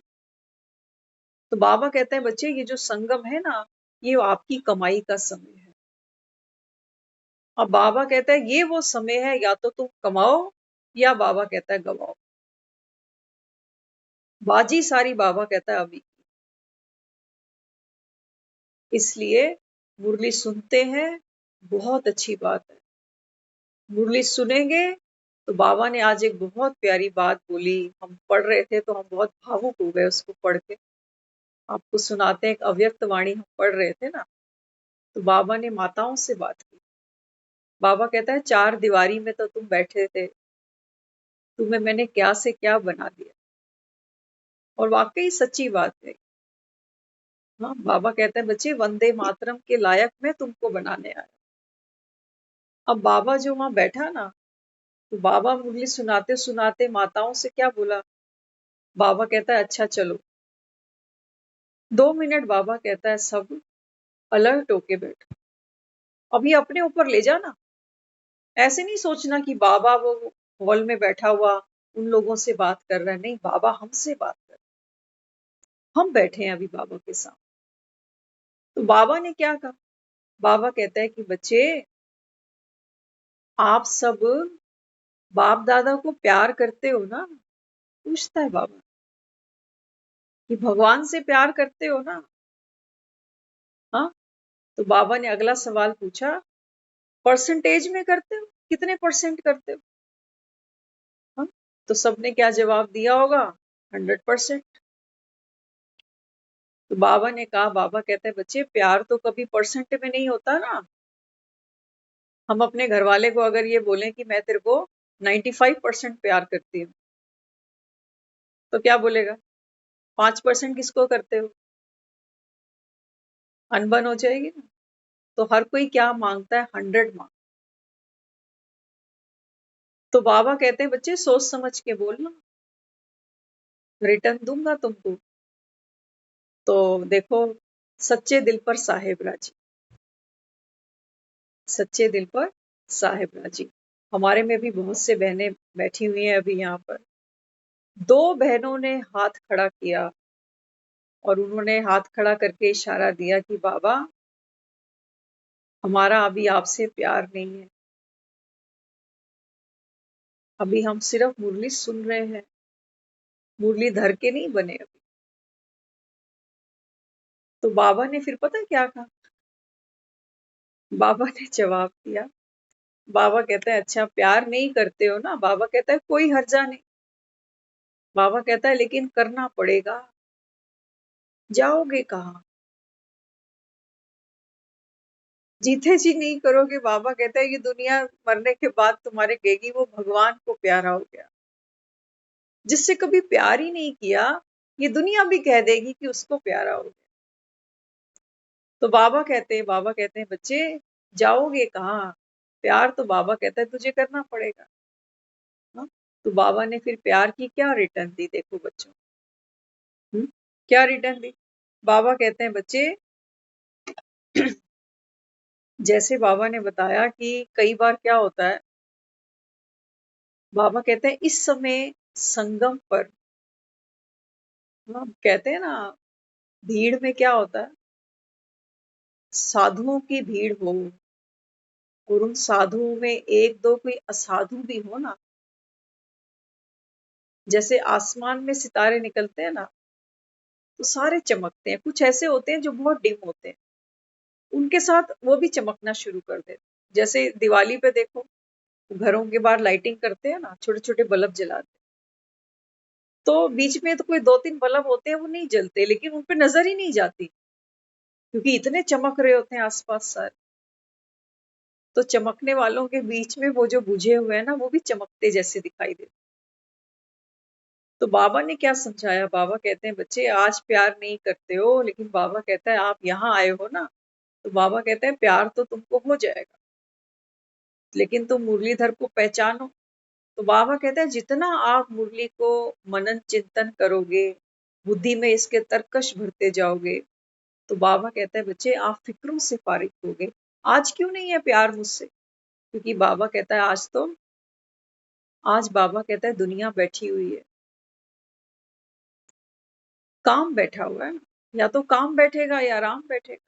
तो बाबा कहते हैं बच्चे, ये जो संगम है ना, ये आपकी कमाई का समय है। अब बाबा कहता है ये वो समय है, या तो तुम कमाओ या बाबा कहता है गवाओ। बाजी सारी बाबा कहता है अभी। इसलिए मुरली सुनते हैं, बहुत अच्छी बात है। मुरली सुनेंगे तो बाबा ने आज एक बहुत प्यारी बात बोली, हम पढ़ रहे थे तो हम बहुत भावुक हो गए उसको पढ़ के। आपको सुनाते हैं, एक अव्यक्त वाणी हम पढ़ रहे थे ना, तो बाबा ने माताओं से बात की। बाबा कहता है 4 दीवारी में तो तुम बैठे थे, तुम्हें मैंने क्या से क्या बना दिया। और वाकई सच्ची बात है। हाँ, बाबा कहते हैं बच्चे, वंदे मातरम के लायक मैं तुमको बनाने आया। अब बाबा जो वहां बैठा ना, तो बाबा मुरली सुनाते सुनाते माताओं से क्या बोला। बाबा कहता है अच्छा चलो, 2 मिनट बाबा कहता है सब अलर्ट होके बैठो, अभी अपने ऊपर ले जाना। ऐसे नहीं सोचना कि बाबा वो हॉल में बैठा हुआ उन लोगों से बात कर रहा है, नहीं, बाबा हमसे बात कर रहे हैं। हम बैठे हैं अभी बाबा के साथ। तो बाबा ने क्या कहा। बाबा कहता है कि बच्चे, आप सब बाप दादा को प्यार करते हो ना? पूछता है बाबा कि भगवान से प्यार करते हो ना? हाँ। तो बाबा ने अगला सवाल पूछा, परसेंटेज में करते हो, कितने परसेंट करते हो? हाँ? तो सबने क्या जवाब दिया होगा, 100%। तो बाबा ने कहा, बाबा कहते हैं बच्चे, प्यार तो कभी परसेंट में नहीं होता ना। हम अपने घर वाले को अगर ये बोलें कि मैं तेरे को 95% प्यार करती हूँ, तो क्या बोलेगा? 5% किसको करते हो? अनबन हो जाएगी ना। तो हर कोई क्या मांगता है, 100 मांग। तो बाबा कहते हैं बच्चे, सोच समझ के बोलना, रिटर्न दूंगा तुमको। तो देखो, सच्चे दिल पर साहेब राजी, सच्चे दिल पर साहेब राजी। हमारे में भी बहुत से बहनें बैठी हुई हैं अभी यहाँ पर। 2 बहनों ने हाथ खड़ा किया और उन्होंने हाथ खड़ा करके इशारा दिया कि बाबा, हमारा अभी आपसे प्यार नहीं है, अभी हम सिर्फ मुरली सुन रहे हैं, मुरली धर के नहीं बने अभी। तो बाबा ने फिर पता है क्या कहा। बाबा ने जवाब दिया। बाबा कहता है अच्छा प्यार नहीं करते हो ना? बाबा कहता है कोई हर्जा नहीं। बाबा कहता है लेकिन करना पड़ेगा, जाओगे कहाँ? जीते जी नहीं करोगे। बाबा कहता है कि दुनिया मरने के बाद तुम्हारे कहेगी वो भगवान को प्यारा हो गया। जिससे कभी प्यार ही नहीं किया, ये दुनिया भी कह देगी कि उसको प्यारा हो गया। तो बाबा कहते हैं बच्चे जाओगे कहाँ? प्यार तो बाबा कहता है तुझे करना पड़ेगा। हाँ? तो बाबा ने फिर प्यार की क्या रिटर्न दी देखो बच्चों। क्या रिटर्न दी? बाबा कहते हैं बच्चे जैसे बाबा ने बताया कि कई बार क्या होता है, बाबा कहते हैं इस समय संगम पर, हम कहते हैं ना, भीड़ में क्या होता है, साधुओं की भीड़ हो और उन साधुओं में एक दो कोई असाधु भी हो ना, जैसे आसमान में सितारे निकलते हैं ना, तो सारे चमकते हैं। कुछ ऐसे होते हैं जो बहुत डिम होते हैं, उनके साथ वो भी चमकना शुरू कर देते हैं। जैसे दिवाली पे देखो, घरों के बाहर लाइटिंग करते हैं ना, छोटे छोटे बल्ब जलाते हैं, तो बीच में तो कोई दो तीन बल्ब होते हैं वो नहीं जलते, लेकिन उन पे नजर ही नहीं जाती क्योंकि इतने चमक रहे होते हैं आसपास सारे। तो चमकने वालों के बीच में वो जो बुझे हुए हैं ना, वो भी चमकते जैसे दिखाई देते। तो बाबा ने क्या समझाया? बाबा कहते हैं बच्चे आज प्यार नहीं करते हो, लेकिन बाबा कहता है आप यहाँ आए हो ना, तो बाबा कहते हैं प्यार तो तुमको हो जाएगा, लेकिन तुम मुरलीधर को पहचानो। तो बाबा कहते हैं जितना आप मुरली को मनन चिंतन करोगे, बुद्धि में इसके तरकश भरते जाओगे, तो बाबा कहता है बच्चे आप फिक्रों से फारिग होगे। आज क्यों नहीं है प्यार मुझसे? क्योंकि बाबा कहता है आज बाबा कहता है दुनिया बैठी हुई है, काम बैठा हुआ है ना, या तो काम बैठेगा या आराम बैठेगा।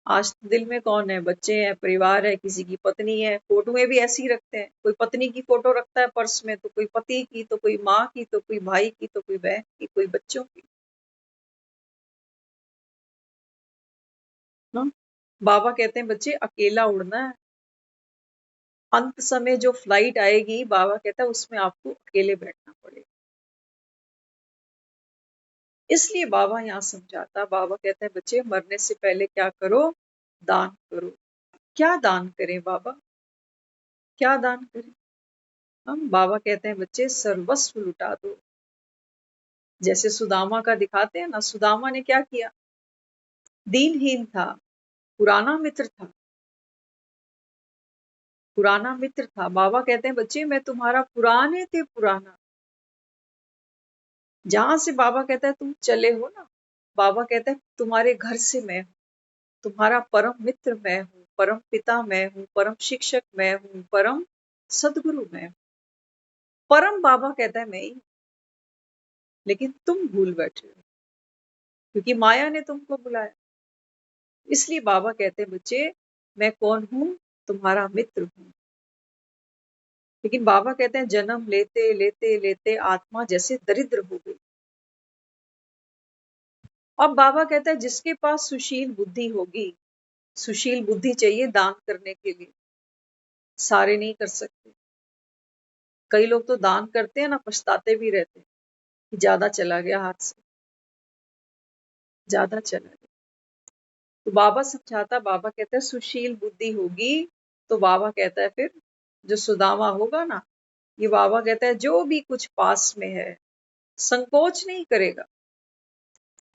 आज दिल में कौन है? बच्चे हैं, परिवार है, किसी की पत्नी है। फोटोएं भी ऐसी ही रखते हैं, कोई पत्नी की फोटो रखता है पर्स में, तो कोई पति की, तो कोई माँ की, तो कोई भाई की, तो कोई बहन की, कोई बच्चों की। ना, बाबा कहते हैं बच्चे अकेला उड़ना है। अंत समय जो फ्लाइट आएगी, बाबा कहता है उसमें आपको अकेले बैठना पड़ेगा। इसलिए बाबा यहाँ समझाता, बाबा कहते हैं बच्चे मरने से पहले क्या करो? दान करो। क्या दान करें बाबा? क्या दान करें? हम बाबा कहते हैं बच्चे सर्वस्व लुटा दो। जैसे सुदामा का दिखाते हैं ना, सुदामा ने क्या किया? दीनहीन था, पुराना मित्र था, पुराना मित्र था। बाबा कहते हैं बच्चे मैं तुम्हारा पुराने थे पुराना। जहां से बाबा कहता है तुम चले हो ना, बाबा कहता है तुम्हारे घर से मैं हूँ, तुम्हारा परम मित्र मैं हूँ, परम पिता मैं हूँ, परम शिक्षक मैं हूँ, परम सदगुरु मैं हूँ। परम बाबा कहता है मैं ही हूँ, लेकिन तुम भूल बैठे हो क्योंकि माया ने तुमको बुलाया। इसलिए बाबा कहते हैं बच्चे मैं कौन हूँ? तुम्हारा मित्र हूँ। लेकिन बाबा कहते हैं जन्म लेते लेते लेते आत्मा जैसे दरिद्र हो गई। अब बाबा कहता है जिसके पास सुशील बुद्धि होगी, सुशील बुद्धि चाहिए दान करने के लिए, सारे नहीं कर सकते। कई लोग तो दान करते हैं ना, पछताते भी रहते हैं कि ज्यादा चला गया हाथ से, ज्यादा चला गया। तो बाबा समझाता, बाबा कहता है सुशील बुद्धि होगी, तो बाबा कहता है फिर जो सुदामा होगा ना, ये बाबा कहता है जो भी कुछ पास में है संकोच नहीं करेगा।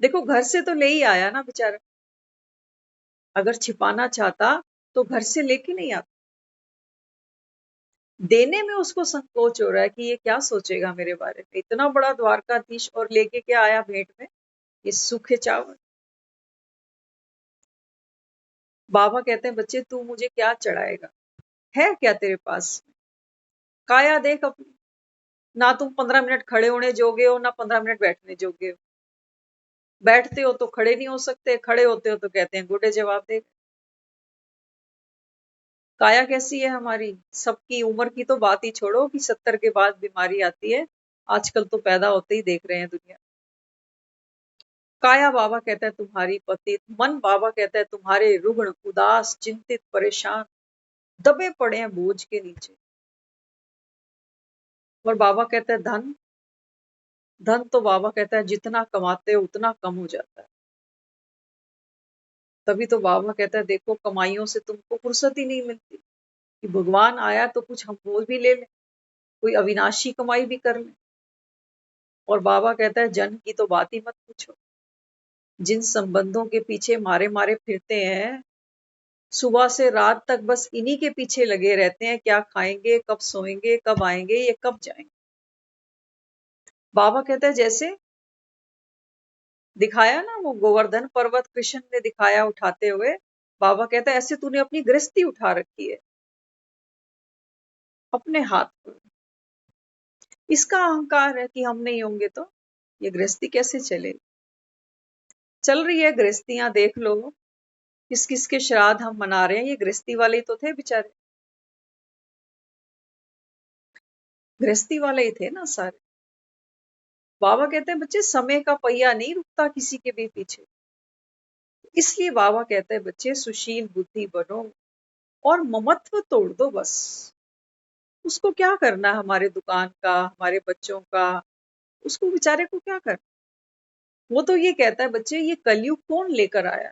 देखो घर से तो ले ही आया ना बेचारा, अगर छिपाना चाहता तो घर से लेके नहीं आता। देने में उसको संकोच हो रहा है कि ये क्या सोचेगा मेरे बारे में, इतना बड़ा द्वारकाधीश और लेके क्या आया भेंट में? ये सूखे चावल। बाबा कहते हैं बच्चे तू मुझे क्या चढ़ाएगा? है क्या तेरे पास? काया देख अपनी। ना तुम 15 मिनट खड़े होने जोगे हो, ना 15 मिनट बैठने जोगे हो। बैठते हो तो खड़े नहीं हो सकते, खड़े होते हो तो कहते हैं गुड्डे जवाब दे। काया कैसी है हमारी? सबकी उम्र की तो बात ही छोड़ो कि 70 के बाद बीमारी आती है, आजकल तो पैदा होते ही देख रहे हैं दुनिया। काया बाबा कहता है तुम्हारी पतित, मन बाबा कहता है तुम्हारे रुग्ण, उदास, चिंतित, परेशान, दबे पड़े हैं बोझ के नीचे। और बाबा कहता है धन, धन तो बाबा कहता है जितना कमाते हो उतना कम हो जाता है। तभी तो बाबा कहता है देखो कमाइयों से तुमको फुर्सत ही नहीं मिलती कि भगवान आया तो कुछ हम वो भी ले लें, कोई अविनाशी कमाई भी कर लें। और बाबा कहता है जन की तो बात ही मत पूछो, जिन संबंधों के पीछे मारे मारे फिरते हैं, सुबह से रात तक बस इन्हीं के पीछे लगे रहते हैं, क्या खाएंगे, कब सोएंगे, कब आएंगे, ये कब जाएंगे। बाबा कहता है जैसे दिखाया ना वो गोवर्धन पर्वत कृष्ण ने दिखाया उठाते हुए, बाबा कहता है ऐसे तूने अपनी गृहस्थी उठा रखी है अपने हाथ पर। इसका अहंकार है कि हम नहीं होंगे तो ये गृहस्थी कैसे चलेगी। चल रही है गृहस्थियां, देख लो किस किस के श्राद्ध हम मना रहे हैं, ये गृहस्थी वाले ही तो थे बेचारे, गृहस्थी वाले ही थे ना सारे। बाबा कहते हैं बच्चे समय का पहिया नहीं रुकता किसी के भी पीछे, इसलिए बाबा कहते हैं बच्चे सुशील बुद्धि बनो और ममत्व तोड़ दो बस। उसको क्या करना है हमारे दुकान का, हमारे बच्चों का, उसको बेचारे को क्या करना। वो तो ये कहता है बच्चे ये कलयुग कौन लेकर आया,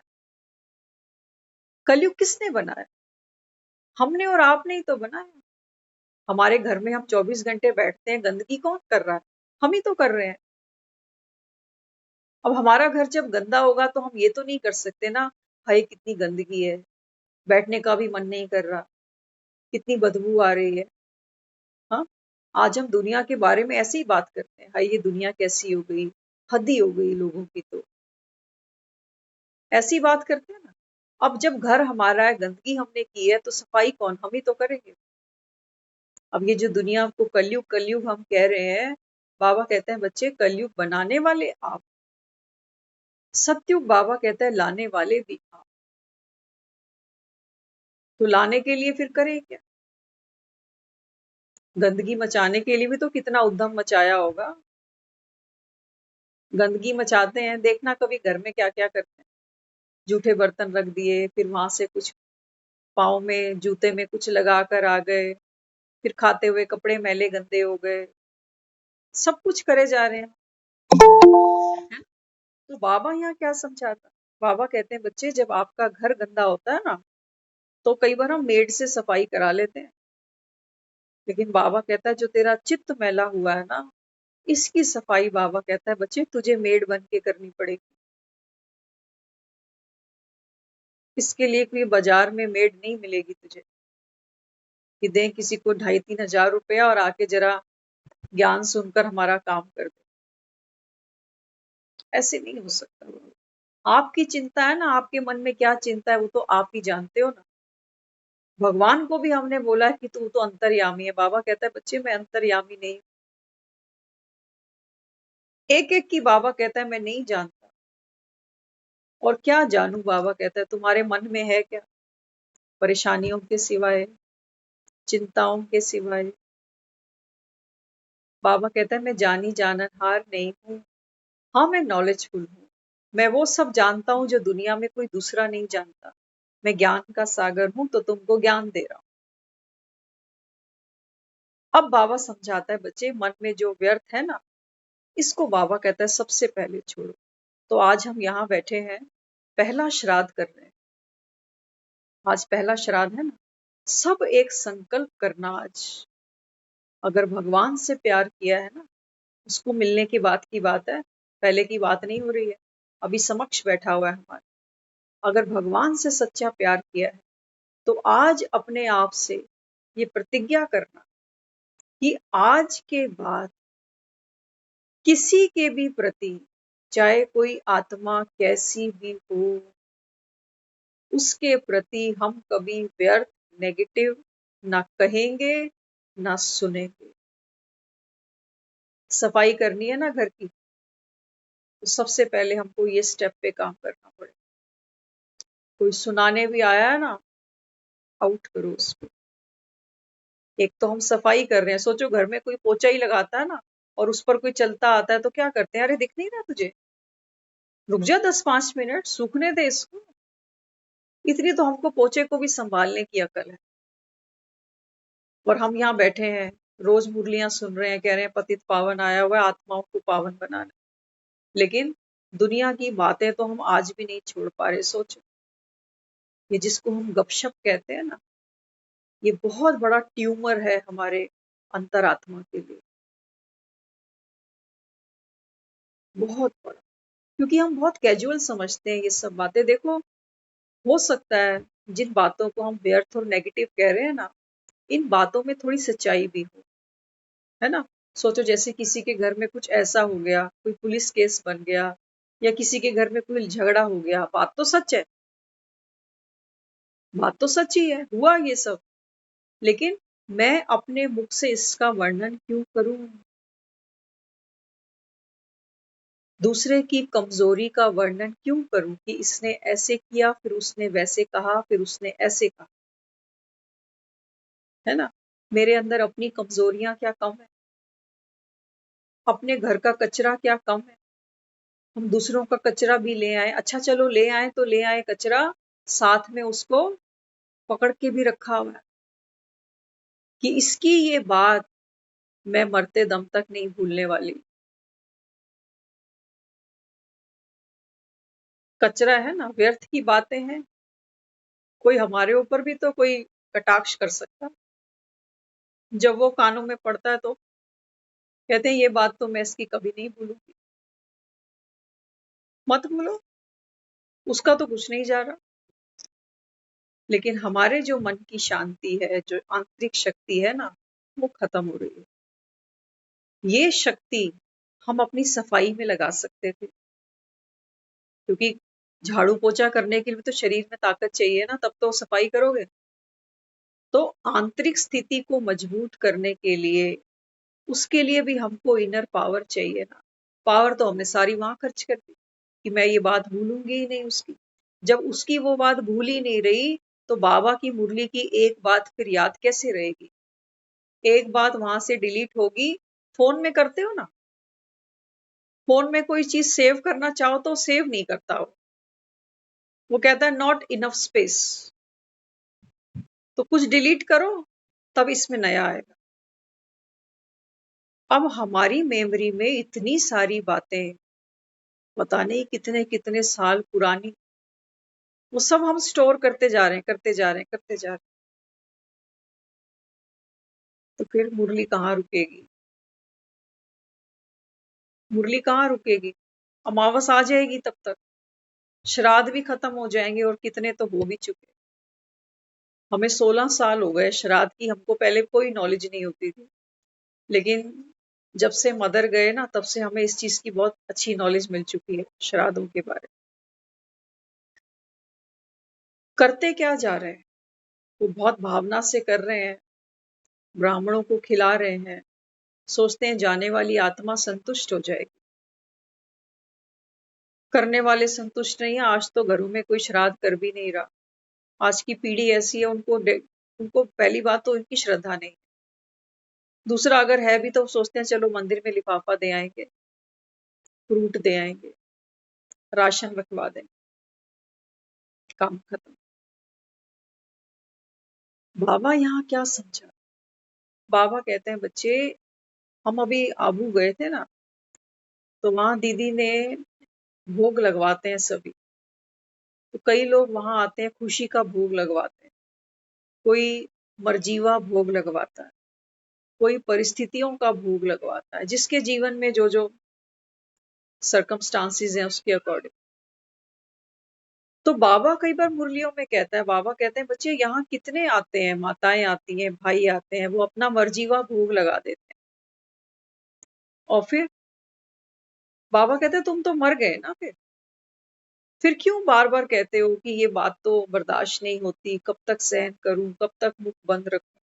कलयुग किसने बनाया, हमने और आपने ही तो बनाया। हमारे घर में हम 24 घंटे बैठते हैं, गंदगी कौन कर रहा है, हम ही तो कर रहे हैं। अब हमारा घर जब गंदा होगा तो हम ये तो नहीं कर सकते ना, हाय कितनी गंदगी है, बैठने का भी मन नहीं कर रहा, कितनी बदबू आ रही है। हाँ, आज हम दुनिया के बारे में ऐसे ही बात करते हैं, हाय ये दुनिया कैसी हो गई, हद ही हो गई लोगों की, तो ऐसी बात करते हैं ना। अब जब घर हमारा है, गंदगी हमने की है, तो सफाई कौन, हम ही तो करेंगे। अब ये जो दुनिया को कलयुग कलयुग हम कह रहे हैं, बाबा कहते हैं बच्चे कलयुग बनाने वाले आप, सतयुग बाबा कहता है लाने वाले भी आप। तो लाने के लिए फिर करें क्या, गंदगी मचाने के लिए भी तो कितना उद्यम मचाया होगा। गंदगी मचाते हैं, देखना कभी घर में क्या क्या करते हैं, जूठे बर्तन रख दिए, फिर वहां से कुछ पाँव में जूते में कुछ लगा कर आ गए, फिर खाते हुए कपड़े मैले गंदे हो गए, सब कुछ करे जा रहे हैं। हैं? तो बाबा यहाँ क्या समझाता, बाबा कहते हैं बच्चे जब आपका घर गंदा होता है ना, तो कई बार हम मेड से सफाई करा लेते हैं, लेकिन बाबा कहता है जो तेरा चित्त मैला हुआ है ना, इसकी सफाई बाबा कहता है बच्चे तुझे मेड बन के करनी पड़ेगी। इसके लिए कोई बाजार में मेड नहीं मिलेगी तुझे कि दे किसी को 2,500-3,000 रुपया और आके जरा ज्ञान सुनकर हमारा काम कर दे, ऐसे नहीं हो सकता। आपकी चिंता है ना, आपके मन में क्या चिंता है वो तो आप ही जानते हो ना। भगवान को भी हमने बोला है कि तू तो अंतर्यामी है, बाबा कहता है बच्चे मैं अंतर्यामी नहीं, एक एक की बाबा कहता है मैं नहीं जानता। और क्या जानू, बाबा कहता है तुम्हारे मन में है क्या, परेशानियों के सिवाय, चिंताओं के सिवाय। बाबा कहता है मैं जानी जाननहार नहीं हूँ, हाँ मैं नॉलेजफुल हूँ, मैं वो सब जानता हूँ जो दुनिया में कोई दूसरा नहीं जानता, मैं ज्ञान का सागर हूँ तो तुमको ज्ञान दे रहा हूँ। अब बाबा समझाता है बच्चे मन में जो व्यर्थ है ना, इसको बाबा कहता है सबसे पहले छोड़ो। तो आज हम यहाँ बैठे हैं, पहला श्राद्ध कर रहे हैं, आज पहला श्राद्ध है ना, सब एक संकल्प करना आज, अगर भगवान से प्यार किया है ना, उसको मिलने की बात है, पहले की बात नहीं हो रही है, अभी समक्ष बैठा हुआ है हमारे। अगर भगवान से सच्चा प्यार किया है तो आज अपने आप से ये प्रतिज्ञा करना कि आज के बाद किसी के भी प्रति, चाहे कोई आत्मा कैसी भी हो, उसके प्रति हम कभी व्यर्थ नेगेटिव ना कहेंगे ना सुनेंगे। सफाई करनी है ना घर की, तो सबसे पहले हमको ये स्टेप पे काम करना पड़ेगा। कोई सुनाने भी आया है ना, आउट करो उसको। एक तो हम सफाई कर रहे हैं, सोचो घर में कोई पोछा ही लगाता है ना और उस पर कोई चलता आता है तो क्या करते हैं, अरे दिख नहीं रहा तुझे, रुक जा 10-5 मिनट सूखने दे इसको। इतनी तो हमको पोछे को भी संभालने की अकल है। और हम यहाँ बैठे हैं रोज मुरलियां सुन रहे हैं, कह रहे हैं पतित पावन आया हुआ है आत्माओं को पावन बनाने, लेकिन दुनिया की बातें तो हम आज भी नहीं छोड़ पा रहे। सोचो, ये जिसको हम गपशप कहते हैं ना, ये बहुत बड़ा ट्यूमर है हमारे अंतरात्मा के लिए, बहुत बड़ा। क्योंकि हम बहुत कैजुअल समझते हैं ये सब बातें। देखो, हो सकता है जिन बातों को हम व्यर्थ और नेगेटिव कह रहे हैं ना, इन बातों में थोड़ी सच्चाई भी हो, है ना। सोचो, जैसे किसी के घर में कुछ ऐसा हो गया, कोई पुलिस केस बन गया, या किसी के घर में कोई झगड़ा हो गया, बात तो सच है, बात तो सच ही है, हुआ ये सब। लेकिन मैं अपने मुख से इसका वर्णन क्यों करूं? दूसरे की कमजोरी का वर्णन क्यों करूं कि इसने ऐसे किया, फिर उसने वैसे कहा, फिर उसने ऐसे कहा, है ना। मेरे अंदर अपनी कमजोरियां क्या कम है? अपने घर का कचरा क्या कम है? हम दूसरों का कचरा भी ले आए, अच्छा चलो ले आए तो ले आए कचरा, साथ में उसको पकड़ के भी रखा हुआ है कि इसकी ये बात मैं मरते दम तक नहीं भूलने वाली। कचरा है ना, व्यर्थ की बातें हैं। कोई हमारे ऊपर भी तो कोई कटाक्ष कर सकता, जब वो कानों में पड़ता है तो कहते हैं ये बात तो मैं इसकी कभी नहीं भूलूंगी। मत भूलो, उसका तो कुछ नहीं जा रहा, लेकिन हमारे जो मन की शांति है, जो आंतरिक शक्ति है ना, वो खत्म हो रही है। ये शक्ति हम अपनी सफाई में लगा सकते थे, क्योंकि झाड़ू पोछा करने के लिए तो शरीर में ताकत चाहिए ना, तब तो सफाई करोगे। तो आंतरिक स्थिति को मजबूत करने के लिए, उसके लिए भी हमको इनर पावर चाहिए ना। पावर तो हमने सारी वहां खर्च कर दी कि मैं ये बात भूलूंगी ही नहीं उसकी। जब उसकी वो बात भूल ही नहीं रही, तो बाबा की मुरली की एक बात फिर याद कैसे रहेगी? एक बात वहां से डिलीट होगी। फोन में करते हो ना, फोन में कोई चीज सेव करना चाहो तो सेव नहीं करता वो कहता है नॉट इनफ स्पेस। तो कुछ डिलीट करो, तब इसमें नया आएगा। अब हमारी मेमोरी में इतनी सारी बातें, पता नहीं कितने कितने साल पुरानी, वो सब हम स्टोर करते जा रहे हैं, करते जा रहे हैं, करते जा रहे हैं। तो फिर मुरली कहाँ रुकेगी? मुरली कहाँ रुकेगी? अमावस आ जाएगी तब तक, श्राद्ध भी खत्म हो जाएंगे, और कितने तो हो भी चुके। हमें 16 साल हो गए श्राद्ध की, हमको पहले कोई नॉलेज नहीं होती थी, लेकिन जब से मदर गए ना, तब से हमें इस चीज की बहुत अच्छी नॉलेज मिल चुकी है, श्राद्धों के बारे में। करते क्या जा रहे हैं? वो बहुत भावना से कर रहे हैं, ब्राह्मणों को खिला रहे हैं, सोचते हैं जाने वाली आत्मा संतुष्ट हो जाएगी। करने वाले संतुष्ट नहीं है। आज तो घरों में कोई श्राद्ध कर भी नहीं रहा। आज की पीढ़ी ऐसी है, उनको पहली बात तो उनकी श्रद्धा नहीं, दूसरा अगर है भी तो वो सोचते हैं चलो मंदिर में लिफाफा दे आएंगे, फ्रूट दे आएंगे, राशन रखवा देंगे, काम खत्म। बाबा यहाँ क्या समझा? बाबा कहते हैं बच्चे, हम अभी आबू गए थे ना, तो वहां दीदी ने भोग लगवाते हैं सभी। तो कई लोग वहां आते हैं, खुशी का भोग लगवाते हैं, कोई मरजीवा भोग लगवाता है, कोई परिस्थितियों का भोग लगवाता है, जिसके जीवन में जो जो सर्कमस्टांसिस हैं उसके अकॉर्डिंग। तो बाबा कई बार मुरलियों में कहता है, बाबा कहते हैं बच्चे यहाँ कितने आते हैं, माताएं आती हैं, भाई आते हैं, वो अपना मर्जीवा भोग लगा देते हैं, और बाबा कहते हैं तुम तो मर गए ना, फिर क्यों बार बार कहते हो कि ये बात तो बर्दाश्त नहीं होती, कब तक सहन करूं, कब तक मुख बंद रखूं?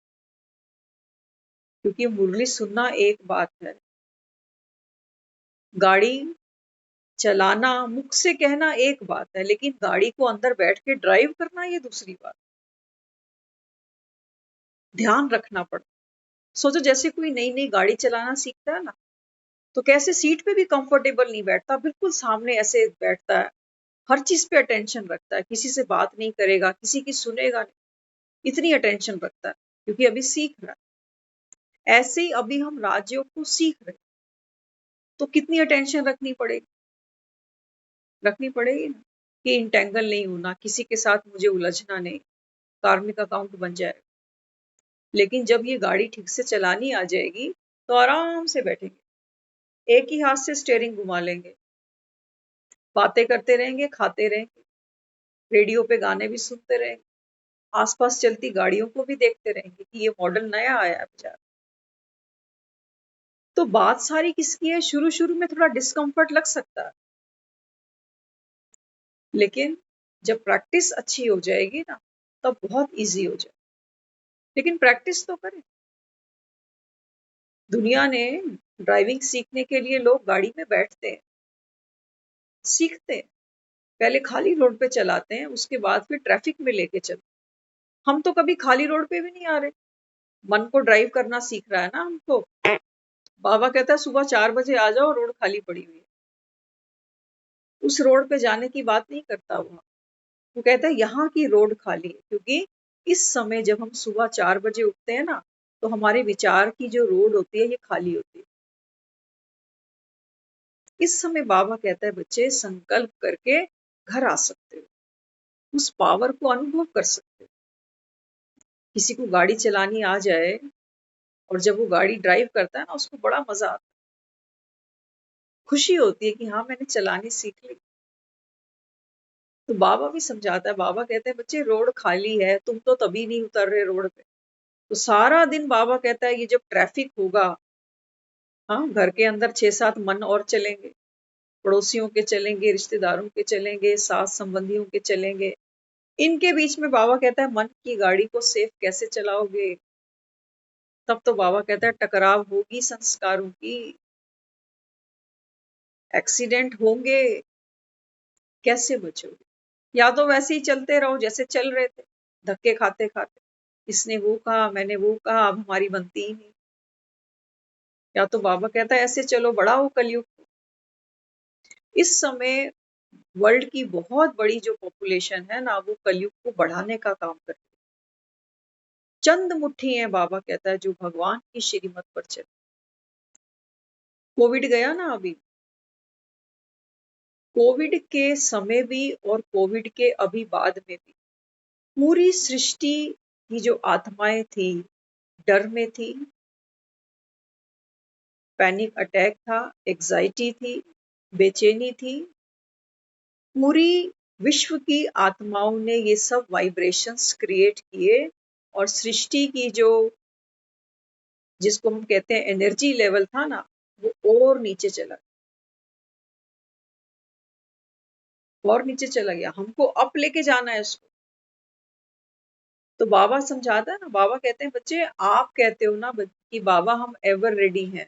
क्योंकि मुरली सुनना एक बात है, गाड़ी चलाना मुख से कहना एक बात है, लेकिन गाड़ी को अंदर बैठ के ड्राइव करना ये दूसरी बात। ध्यान रखना पड़ता। सोचो, जैसे कोई नई नई गाड़ी चलाना सीखता है ना, तो कैसे सीट पे भी कंफर्टेबल नहीं बैठता, बिल्कुल सामने ऐसे बैठता है, हर चीज पे अटेंशन रखता है, किसी से बात नहीं करेगा, किसी की सुनेगा नहीं, इतनी अटेंशन रखता है, क्योंकि अभी सीख रहा है। ऐसे ही अभी हम राज्यों को सीख रहे हैं, तो कितनी अटेंशन रखनी पड़ेगी ना, कि इंटेंगल नहीं होना, किसी के साथ मुझे उलझना नहीं, कार्मिक अकाउंट बन जाए। लेकिन जब ये गाड़ी ठीक से चलानी आ जाएगी तो आराम से बैठेंगे, एक ही हाथ से स्टेयरिंग घुमा लेंगे, बातें करते रहेंगे, खाते रहेंगे, रेडियो पे गाने भी सुनते रहेंगे, आसपास चलती गाड़ियों को भी देखते रहेंगे कि ये मॉडल नया आया है बेचारा। तो बात सारी किसकी है? शुरू शुरू में थोड़ा डिस्कम्फर्ट लग सकता है, लेकिन जब प्रैक्टिस अच्छी हो जाएगी ना, तब बहुत इजी हो जाए। लेकिन प्रैक्टिस तो करें। दुनिया ने ड्राइविंग सीखने के लिए लोग गाड़ी में बैठते हैं, सीखते हैं, पहले खाली रोड पे चलाते हैं, उसके बाद फिर ट्रैफिक में लेके चलते। हम तो कभी खाली रोड पे भी नहीं आ रहे, मन को ड्राइव करना सीख रहा है ना हमको। बाबा कहता है सुबह 4 बजे आ जाओ, रोड खाली पड़ी हुई है। उस रोड पे जाने की बात नहीं करता वो कहता है यहाँ की रोड खाली है, क्योंकि इस समय जब हम सुबह 4 बजे उठते हैं ना, तो हमारे विचार की जो रोड होती है ये खाली होती है। इस समय बाबा कहता है बच्चे संकल्प करके घर आ सकते हो, उस पावर को अनुभव कर सकते हो। किसी को गाड़ी चलानी आ जाए और जब वो गाड़ी ड्राइव करता है ना, उसको बड़ा मजा आता है, खुशी होती है कि हाँ मैंने चलानी सीख ली। तो बाबा भी समझाता है, बाबा कहते हैं बच्चे रोड खाली है, तुम तो तभी नहीं उतर रहे रोड पे। तो सारा दिन बाबा कहता है ये जब ट्रैफिक होगा, हाँ घर के अंदर 6-7 मन और चलेंगे, पड़ोसियों के चलेंगे, रिश्तेदारों के चलेंगे, सास संबंधियों के चलेंगे। इनके बीच में बाबा कहता है मन की गाड़ी को सेफ कैसे चलाओगे? तब तो बाबा कहता है टकराव होगी संस्कारों की, एक्सीडेंट होंगे, कैसे बचोगे? या तो वैसे ही चलते रहो जैसे चल रहे थे, धक्के खाते खाते, इसने वो कहा मैंने वो कहा, अब हमारी बनती ही नहीं। या तो बाबा कहता है ऐसे चलो, बड़ा हो कलयुग। इस समय वर्ल्ड की बहुत बड़ी जो पॉपुलेशन है ना, वो कलयुग को बढ़ाने का काम करती है। चंद मुट्ठी है, बाबा कहता है, जो भगवान की श्रीमत पर चले। कोविड गया ना अभी, कोविड के समय भी और कोविड के अभी बाद में भी पूरी सृष्टि की जो आत्माएं थी, डर में थी, पैनिक अटैक था, एग्जाइटी थी, बेचैनी थी। पूरी विश्व की आत्माओं ने ये सब वाइब्रेशंस क्रिएट किए और सृष्टि की जो, जिसको हम कहते हैं एनर्जी लेवल था ना, वो और नीचे चला गया। हमको अप लेके जाना है इसको। तो बाबा समझाता है ना, बाबा कहते हैं बच्चे आप कहते हो ना कि बाबा हम एवर रेडी हैं,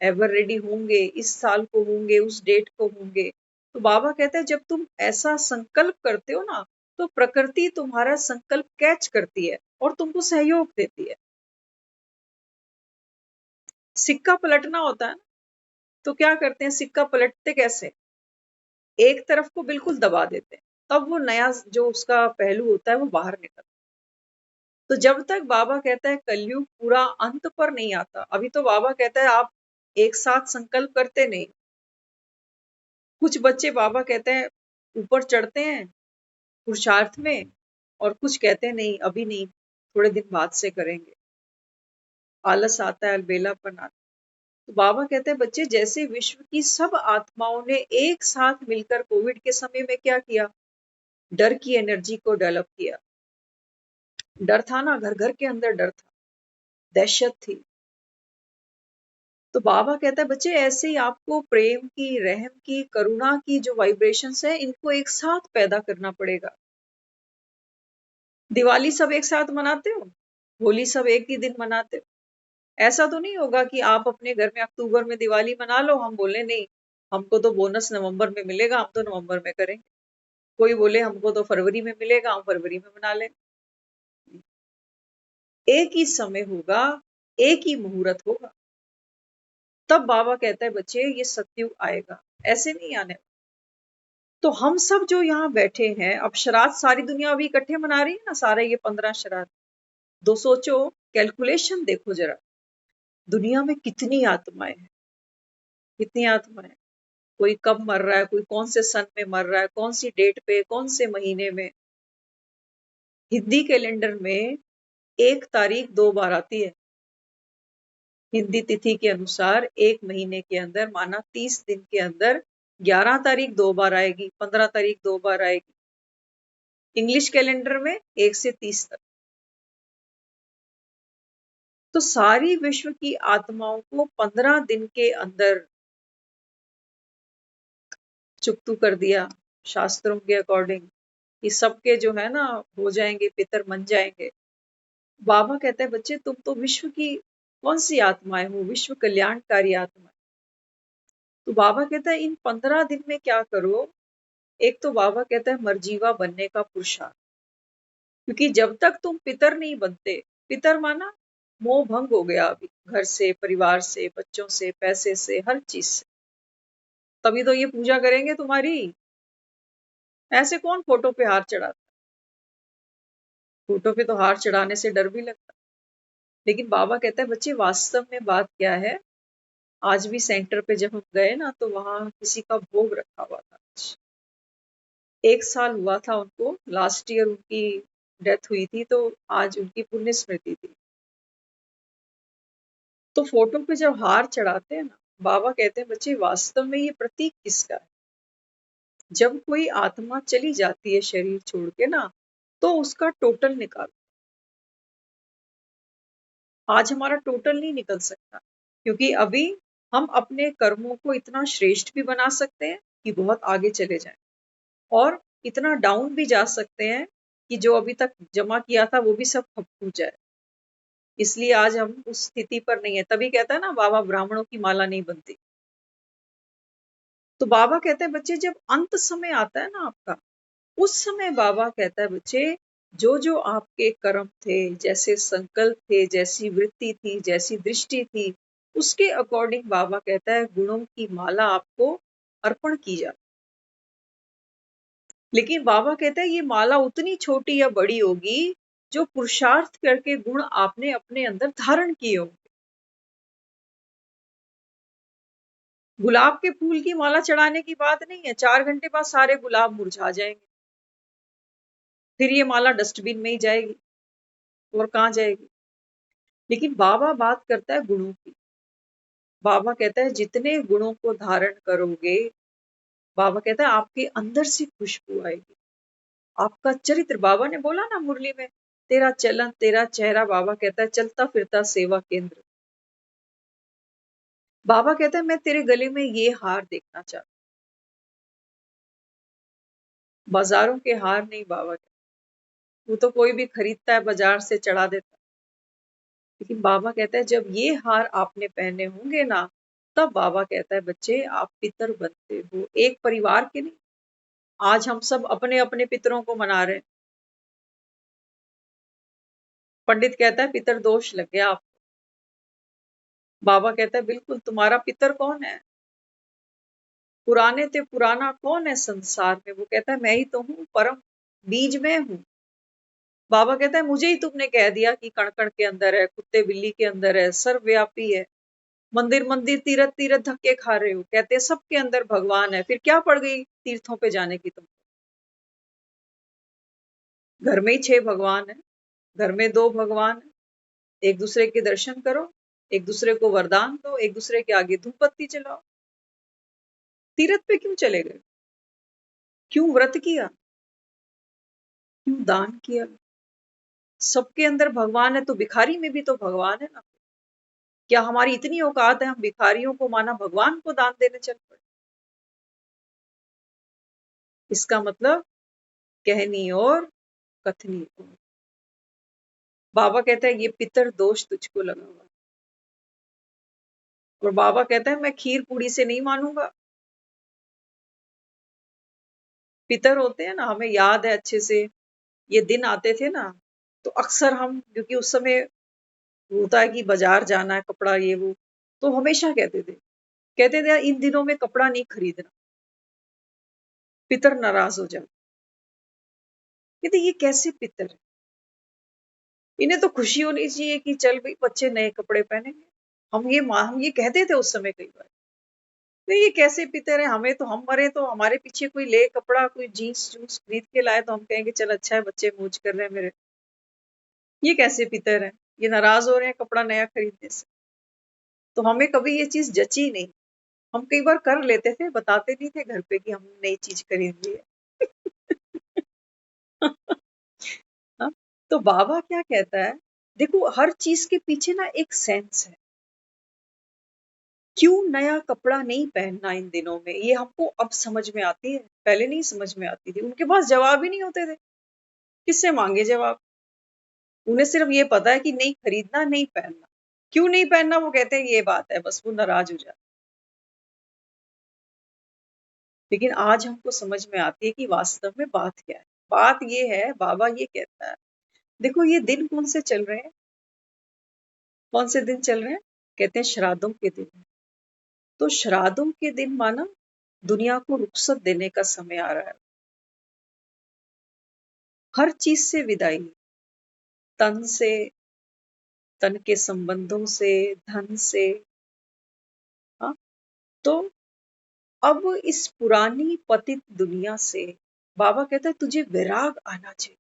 एवर रेडी होंगे, इस साल को होंगे, उस डेट को होंगे। तो बाबा कहते हैं जब तुम ऐसा संकल्प करते हो ना, तो प्रकृति तुम्हारा संकल्प कैच करती है और तुमको सहयोग देती है। सिक्का पलटना होता है ना, तो क्या करते हैं, सिक्का पलटते कैसे? एक तरफ को बिल्कुल दबा देते हैं, तब वो नया जो उसका पहलू होता है वो बाहर निकलता है। तो जब तक बाबा कहता है कलयुग पूरा अंत पर नहीं आता, अभी तो बाबा कहता है आप एक साथ संकल्प करते नहीं। कुछ बच्चे बाबा कहते हैं ऊपर चढ़ते हैं पुरुषार्थ में, और कुछ कहते हैं नहीं अभी नहीं, थोड़े दिन बाद से करेंगे। आलस आता है, अलबेलापन आता है। तो बाबा कहते हैं बच्चे जैसे विश्व की सब आत्माओं ने एक साथ मिलकर कोविड के समय में क्या किया, डर की एनर्जी को डेवलप किया। डर था ना, घर घर के अंदर डर था, दहशत थी। तो बाबा कहता है बच्चे ऐसे ही आपको प्रेम की, रहम की, करुणा की जो वाइब्रेशंस है, इनको एक साथ पैदा करना पड़ेगा। दिवाली सब एक साथ मनाते हो, होली सब एक ही दिन मनाते हो। ऐसा तो नहीं होगा कि आप अपने घर में अक्टूबर में दिवाली मना लो, हम बोले नहीं हमको तो बोनस नवंबर में मिलेगा, हम तो नवंबर में करेंगे। कोई बोले हमको तो फरवरी में मिलेगा, हम फरवरी में मना लें। एक ही समय होगा, एक ही मुहूर्त होगा। तब बाबा कहता है बच्चे ये सतयुग आएगा, ऐसे नहीं आने। तो हम सब जो यहाँ बैठे हैं, अब श्राद्ध सारी दुनिया अभी इकट्ठे मना रही है ना, सारे ये 15 श्राद्ध। दो सोचो, कैलकुलेशन देखो जरा, दुनिया में कितनी आत्माएं हैं, कितनी आत्माएं हैं। कोई कब मर रहा है, कोई कौन से सन में मर रहा है, कौन सी डेट पे, कौन से महीने में। हिंदी कैलेंडर में 1 तारीख 2 बार आती है। हिंदी तिथि के अनुसार 1 महीने के अंदर माना 30 दिन के अंदर 11 तारीख 2 बार आएगी, 15 तारीख 2 बार आएगी। इंग्लिश कैलेंडर में 1 से 30 तक। तो सारी विश्व की आत्माओं को 15 दिन के अंदर चुकतू कर दिया शास्त्रों के अकॉर्डिंग कि सबके जो है ना हो जाएंगे, पितर मन जाएंगे। बाबा कहते हैं बच्चे तुम तो विश्व की कौन सी आत्माएं हो, विश्व कल्याणकारी आत्मा। तो बाबा कहता है इन 15 दिन में क्या करो। एक तो बाबा कहता है मर्जीवा बनने का पुरुषार्थ, क्योंकि जब तक तुम पितर नहीं बनते, पितर माना मोह भंग हो गया अभी घर से, परिवार से, बच्चों से, पैसे से, हर चीज से, तभी तो ये पूजा करेंगे तुम्हारी। ऐसे कौन फोटो पे हार चढ़ाता। फोटो पे तो हार चढ़ाने से डर भी लगता। लेकिन बाबा कहता है बच्चे वास्तव में बात क्या है। आज भी सेंटर पे जब हम गए ना तो वहां किसी का भोग रखा हुआ था। 1 साल हुआ था उनको, लास्ट ईयर उनकी डेथ हुई थी, तो आज उनकी पुण्य स्मृति थी। तो फोटो पे जब हार चढ़ाते हैं ना, बाबा कहते हैं बच्चे वास्तव में ये प्रतीक किसका है। जब कोई आत्मा चली जाती है शरीर छोड़ के ना, तो उसका टोटल निकाल। आज हमारा टोटल नहीं निकल सकता, क्योंकि अभी हम अपने कर्मों को इतना श्रेष्ठ भी बना सकते हैं कि बहुत आगे चले जाएं, और इतना डाउन भी जा सकते हैं कि जो अभी तक जमा किया था वो भी सब खप जाए। इसलिए आज हम उस स्थिति पर नहीं है। तभी कहता है ना बाबा ब्राह्मणों की माला नहीं बनती। तो बाबा कहते हैं बच्चे जब अंत समय आता है ना आपका, उस समय बाबा कहता है बच्चे जो जो आपके कर्म थे, जैसे संकल्प थे, जैसी वृत्ति थी, जैसी दृष्टि थी, उसके अकॉर्डिंग बाबा कहता है गुणों की माला आपको अर्पण की जाती। लेकिन बाबा कहता है ये माला उतनी छोटी या बड़ी होगी जो पुरुषार्थ करके गुण आपने अपने अंदर धारण किए होंगे। गुलाब के फूल की माला चढ़ाने की बात नहीं है, 4 घंटे बाद सारे गुलाब मुरझा जाएंगे, फिर ये माला डस्टबिन में ही जाएगी, और कहाँ जाएगी। लेकिन बाबा बात करता है गुणों की। बाबा कहता है जितने गुणों को धारण करोगे, बाबा कहता है आपके अंदर से खुशबू आएगी, आपका चरित्र। बाबा ने बोला ना मुरली में, तेरा चलन, तेरा चेहरा, बाबा कहता है चलता फिरता सेवा केंद्र। बाबा कहता है मैं तेरे गले में ये हार देखना चाहता हूं, बाजारों के हार नहीं। बाबा कहता वो तो कोई भी खरीदता है, बाजार से चढ़ा देता। लेकिन बाबा कहता है जब ये हार आपने पहने होंगे ना, तब बाबा कहता है बच्चे आप पितर बनते हो, एक परिवार के नहीं। आज हम सब अपने अपने पितरों को मना रहे हैं। पंडित कहता है पितर दोष लग गया आपको। बाबा कहता है बिल्कुल, तुम्हारा पितर कौन है। पुराने ते पुराना कौन है संसार में। वो कहता है मैं ही तो हूँ, परम बीज मैं हूँ। बाबा कहता है मुझे ही तुमने कह दिया कि कण कण के अंदर है, कुत्ते बिल्ली के अंदर है, सर्वव्यापी है। मंदिर मंदिर, तीरथ तीरथ धक्के खा रहे हो, कहते हैं सबके अंदर भगवान है। फिर क्या पड़ गई तीर्थों पे जाने की तुम। घर में ही 6 भगवान है, घर में 2 भगवान है। एक दूसरे के दर्शन करो, एक दूसरे को वरदान दो, एक दूसरे के आगे धूप बत्ती जलाओ। तीरथ पे क्यों चले गए, क्यों व्रत किया, क्यों दान किया। सबके अंदर भगवान है तो भिखारी में भी तो भगवान है ना। क्या हमारी इतनी औकात है हम भिखारियों को माना भगवान को दान देने चल पड़े। इसका मतलब कहनी और कथनी और। बाबा कहता है ये पितर दोष तुझको लगा हुआ है। और बाबा कहता है मैं खीर पूड़ी से नहीं मानूंगा। पितर होते हैं ना, हमें याद है अच्छे से, ये दिन आते थे ना, तो अक्सर हम, क्योंकि उस समय होता है कि बाजार जाना है, कपड़ा ये वो, तो हमेशा कहते थे इन दिनों में कपड़ा नहीं खरीदना, पितर नाराज हो जाते। कहते ये कैसे पितर है, इन्हें तो खुशी होनी चाहिए कि चल भाई बच्चे नए कपड़े पहनेंगे। हम ये कहते थे उस समय कई बार, तो ये कैसे पीते रहे, हमें तो, हम मरे तो हमारे पीछे कोई ले कपड़ा, कोई जीन्स जूस खरीद के लाए तो हम कहेंगे चल अच्छा है, बच्चे मौज कर रहे हैं मेरे। ये कैसे पीते रहे, ये नाराज हो रहे हैं कपड़ा नया खरीदने से। तो हमें कभी ये चीज जची नहीं। हम कई बार कर लेते थे, बताते नहीं थे घर पे कि हम नई चीज खरीद ली है। हाँ, तो बाबा क्या कहता है, देखो हर चीज के पीछे ना एक सेंस है। क्यों नया कपड़ा नहीं पहनना इन दिनों में, ये हमको अब समझ में आती है, पहले नहीं समझ में आती थी। उनके पास जवाब ही नहीं होते थे, किससे मांगे जवाब। उन्हें सिर्फ ये पता है कि नहीं खरीदना, नहीं पहनना। क्यों नहीं पहनना वो कहते हैं ये बात है, बस वो नाराज हो जाते। लेकिन आज हमको समझ में आती है कि वास्तव में बात क्या है। बात ये है, बाबा ये कहता है, देखो ये दिन कौन से चल रहे हैं, कौन से दिन चल रहे हैं, कहते हैं श्राद्धों के दिन। तो श्राद्धों के दिन माना दुनिया को रुखसत देने का समय आ रहा है। हर चीज से विदाई, तन से, तन के संबंधों से, धन से। हाँ, तो अब इस पुरानी पतित दुनिया से बाबा कहता है तुझे विराग आना चाहिए।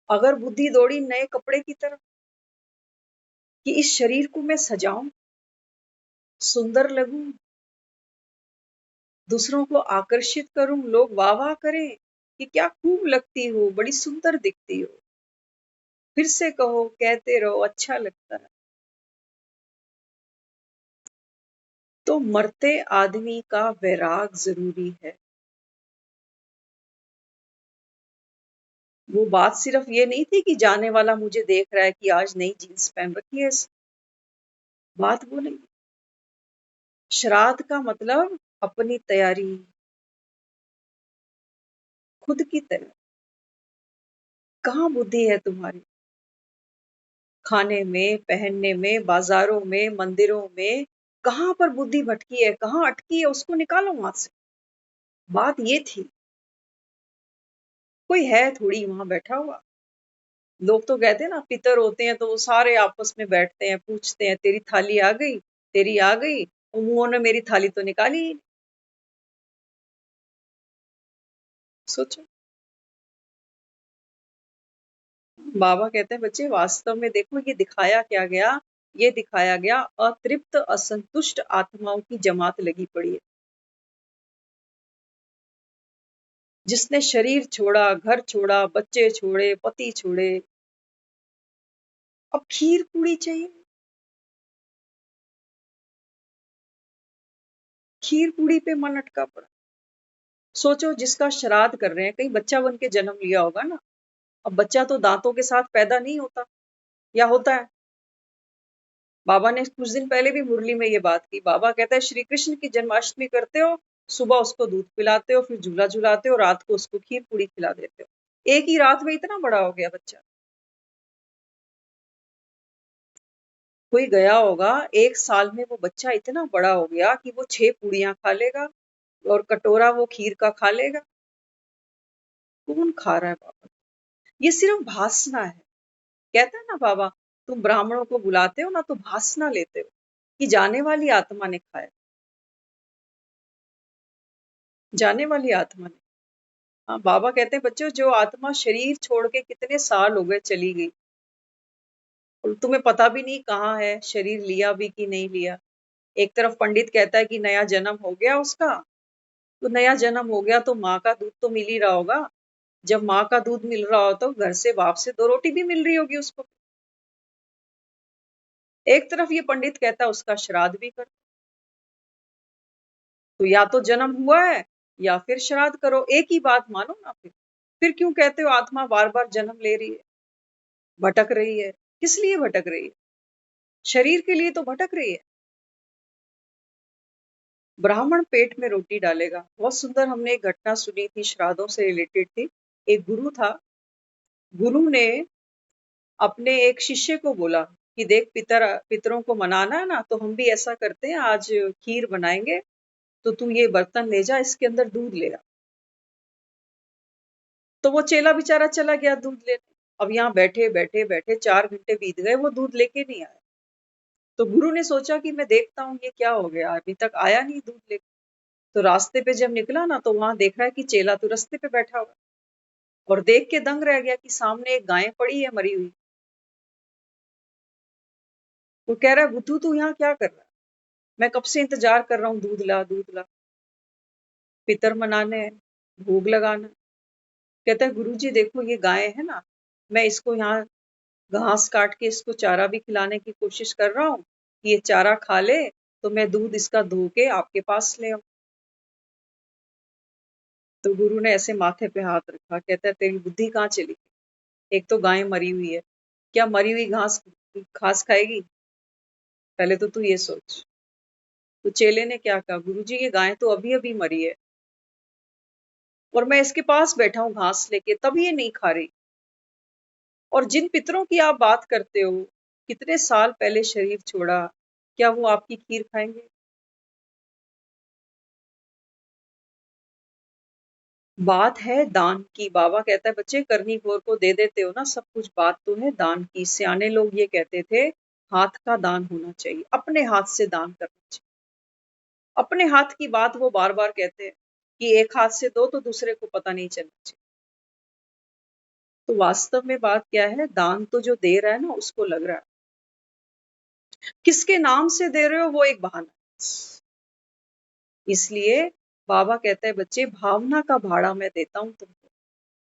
अगर बुद्धि दौड़ी नए कपड़े की तरफ कि इस शरीर को मैं सजाऊं, सुंदर लगूं, दूसरों को आकर्षित करूं, लोग वाह वाह करें कि क्या खूब लगती हो, बड़ी सुंदर दिखती हो, फिर से कहो, कहते रहो, अच्छा लगता है। तो मरते आदमी का वैराग जरूरी है। वो बात सिर्फ ये नहीं थी कि जाने वाला मुझे देख रहा है कि आज नई जीन्स पहन रखी है, बात वो नहीं। श्राद्ध का मतलब अपनी तैयारी, खुद की तैयारी। कहाँ बुद्धि है तुम्हारी, खाने में, पहनने में, बाजारों में, मंदिरों में, कहाँ पर बुद्धि भटकी है, कहाँ अटकी है, उसको निकालो वहां से। बात ये थी, कोई है थोड़ी वहां बैठा हुआ। लोग तो कहते हैं ना, पितर होते हैं तो वो सारे आपस में बैठते हैं, पूछते हैं तेरी थाली आ गई, तेरी आ गई, और मुंहों ने मेरी थाली तो निकाली ही नहीं। सोचो, बाबा कहते हैं बच्चे वास्तव में देखो ये दिखाया क्या गया, ये दिखाया गया अतृप्त असंतुष्ट आत्माओं की जमात लगी पड़ी है। जिसने शरीर छोड़ा, घर छोड़ा, बच्चे छोड़े, पति छोड़े, अब खीर पूड़ी चाहिए। खीर पूड़ी पे मन अटका पड़ा। सोचो जिसका श्राद्ध कर रहे हैं, कहीं बच्चा बन के जन्म लिया होगा ना। अब बच्चा तो दांतों के साथ पैदा नहीं होता, या होता है। बाबा ने कुछ दिन पहले भी मुरली में ये बात की। बाबा कहता है श्री कृष्ण की जन्माष्टमी करते हो, सुबह उसको दूध पिलाते हो, फिर झूला झुलाते हो, रात को उसको खीर पूड़ी खिला देते हो। एक ही रात में इतना बड़ा हो गया बच्चा। कोई गया होगा, 1 साल में वो बच्चा इतना बड़ा हो गया कि वो 6 पूड़ियां खा लेगा और कटोरा वो खीर का खा लेगा। कौन खा रहा है बाबा, ये सिर्फ भासना है। कहता है ना बाबा, तुम ब्राह्मणों को बुलाते हो ना तो भासना लेते हो कि जाने वाली आत्मा ने खाया, जाने वाली आत्मा ने। हाँ, बाबा कहते हैं बच्चों जो आत्मा शरीर छोड़ के कितने साल हो गए चली गई, और तुम्हें पता भी नहीं कहाँ है, शरीर लिया भी कि नहीं लिया। एक तरफ पंडित कहता है कि नया जन्म हो गया उसका, तो नया जन्म हो गया तो माँ का दूध तो मिल ही रहा होगा। जब माँ का दूध मिल रहा हो तो घर से बाप से 2 रोटी भी मिल रही होगी उसको। एक तरफ ये पंडित कहता है उसका श्राद्ध भी कर। तो या तो जन्म हुआ है या फिर श्राद्ध करो, एक ही बात मानो ना। फिर क्यों कहते हो आत्मा बार बार जन्म ले रही है, भटक रही है? किस लिए भटक रही है? शरीर के लिए तो भटक रही है। ब्राह्मण पेट में रोटी डालेगा। बहुत सुंदर हमने एक घटना सुनी थी, श्राद्धों से रिलेटेड थी। एक गुरु था, गुरु ने अपने एक शिष्य को बोला कि देख पितरों को मनाना है ना, तो हम भी ऐसा करते हैं, आज खीर बनाएंगे, तो तू ये बर्तन ले जा, इसके अंदर दूध ले आ। तो वो चेला बेचारा चला गया दूध लेने। अब यहाँ बैठे बैठे बैठे 4 घंटे बीत गए, वो दूध लेके नहीं आया। तो गुरु ने सोचा कि मैं देखता हूँ ये क्या हो गया, अभी तक आया नहीं दूध लेकर। तो रास्ते पे जब निकला ना तो वहां देख रहा है कि चेला तो रास्ते पे बैठा हुआ और देख के दंग रह गया कि सामने एक गाय पड़ी है मरी हुई। वो कह रहा है बुद्धू तू यहाँ क्या कर रहा है, मैं कब से इंतजार कर रहा हूँ, दूध ला दूध ला। पितर मनाने हैं, भोग लगाना। कहता है गुरु जी देखो ये गाय है ना, मैं इसको यहाँ घास काट के इसको चारा भी खिलाने की कोशिश कर रहा हूँ, ये चारा खा ले तो मैं दूध इसका धो के आपके पास ले आऊं। तो गुरु ने ऐसे माथे पे हाथ रखा, कहता है तेरी बुद्धि कहाँ चली गई? एक तो गाय मरी हुई है, क्या मरी हुई घास घास खाएगी? पहले तो तू ये सोच। तो चेले ने क्या कहा, गुरु जी ये गाय तो अभी अभी मरी है और मैं इसके पास बैठा हूँ घास लेके, तब ये नहीं खा रही। और जिन पितरों की आप बात करते हो, कितने साल पहले शरीर छोड़ा, क्या वो आपकी खीर खाएंगे? बात है दान की। बाबा कहता है बच्चे करनी खोर को दे देते हो ना सब कुछ, बात तो है दान की। सियाने लोग ये कहते थे हाथ का दान होना चाहिए, अपने हाथ से दान करना चाहिए। अपने हाथ की बात वो बार बार कहते हैं कि एक हाथ से दो तो दूसरे को पता नहीं चलना चाहिए। तो वास्तव में बात क्या है, दान तो जो दे रहा है ना उसको लग रहा है, किसके नाम से दे रहे हो वो एक बहाना है। इसलिए बाबा कहता है बच्चे भावना का भाड़ा मैं देता हूं तुमको,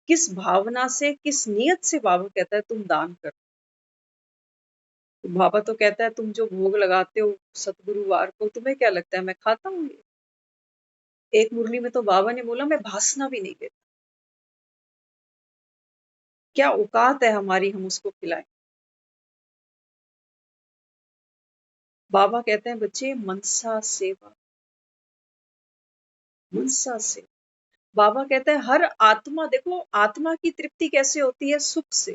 किस भावना से किस नियत से बाबा कहता है तुम दान करो। तो बाबा तो कहता है तुम जो भोग लगाते हो सतगुरुवार को, तुम्हें क्या लगता है मैं खाता हूँ ये? एक मुरली में तो बाबा ने बोला मैं भासना भी नहीं देता। क्या औकात है हमारी, हम उसको खिलाएं? बाबा कहते हैं बच्चे मनसा सेवा, मनसा सेवा। बाबा कहता है हर आत्मा, देखो आत्मा की तृप्ति कैसे होती है, सुख से,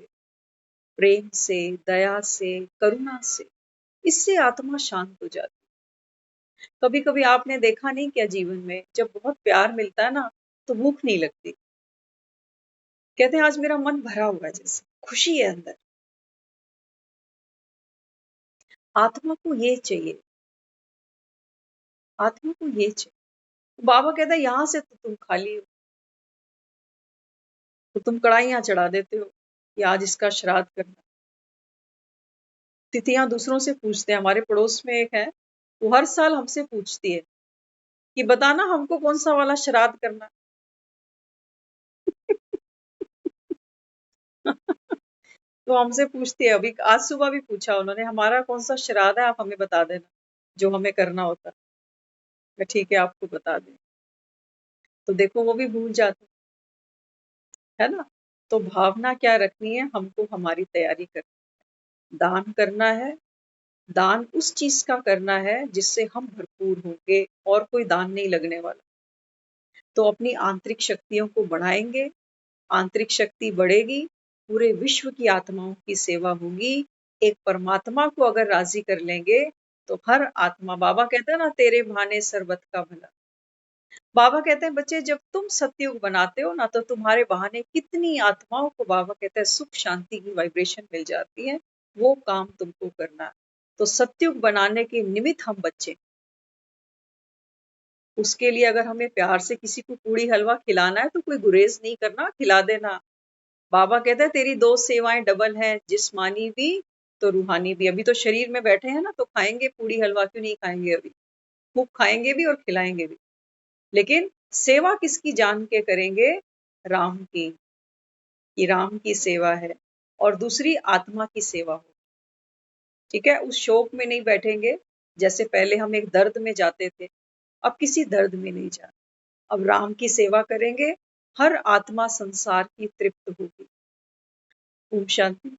प्रेम से, दया से, करुणा से। इससे आत्मा शांत हो जाती है। कभी कभी आपने देखा नहीं क्या जीवन में जब बहुत प्यार मिलता है ना तो भूख नहीं लगती। कहते हैं आज मेरा मन भरा हुआ है, जैसे खुशी है अंदर। आत्मा को ये चाहिए, आत्मा को ये चाहिए। बाबा कहता है यहाँ से तो तुम खाली हो, तो तुम कढ़ाइयाँ चढ़ा देते हो कि आज इसका श्राद्ध करना। तिथियां दूसरों से पूछते हैं, हमारे पड़ोस में एक है, वो हर साल हमसे पूछती है कि बताना हमको कौन सा वाला श्राद्ध करना। तो हमसे पूछती है, अभी आज सुबह भी पूछा उन्होंने, हमारा कौन सा श्राद्ध है आप हमें बता देना जो हमें करना होता है। मैं ठीक है आपको बता दें। तो देखो वो भी भूल जाते है ना। तो भावना क्या रखनी है हमको, हमारी तैयारी करनी, दान करना है। दान उस चीज का करना है जिससे हम भरपूर होंगे, और कोई दान नहीं लगने वाला। तो अपनी आंतरिक शक्तियों को बढ़ाएंगे, आंतरिक शक्ति बढ़ेगी, पूरे विश्व की आत्माओं की सेवा होगी। एक परमात्मा को अगर राजी कर लेंगे तो हर आत्मा, बाबा कहते हैं ना तेरे भाने सरबत का भला। बाबा कहते हैं बच्चे जब तुम सतयुग बनाते हो ना तो तुम्हारे बहाने कितनी आत्माओं को, बाबा कहते हैं सुख शांति की वाइब्रेशन मिल जाती है। वो काम तुमको करना है। तो सतयुग बनाने के निमित्त हम बच्चे, उसके लिए अगर हमें प्यार से किसी को पूड़ी हलवा खिलाना है तो कोई गुरेज नहीं करना, खिला देना। बाबा कहता है तेरी दो सेवाएं डबल हैं, जिस्मानी भी तो रूहानी भी। अभी तो शरीर में बैठे हैं ना तो खाएंगे पूड़ी हलवा, क्यों नहीं खाएंगे, अभी खूब खाएंगे भी और खिलाएंगे भी। लेकिन सेवा किसकी जान के करेंगे, राम की, कि राम की सेवा है। और दूसरी आत्मा की सेवा हो, ठीक है। उस शोक में नहीं बैठेंगे, जैसे पहले हम एक दर्द में जाते थे, अब किसी दर्द में नहीं जाना। अब राम की सेवा करेंगे, हर आत्मा संसार की तृप्त होगी। ओम शांति।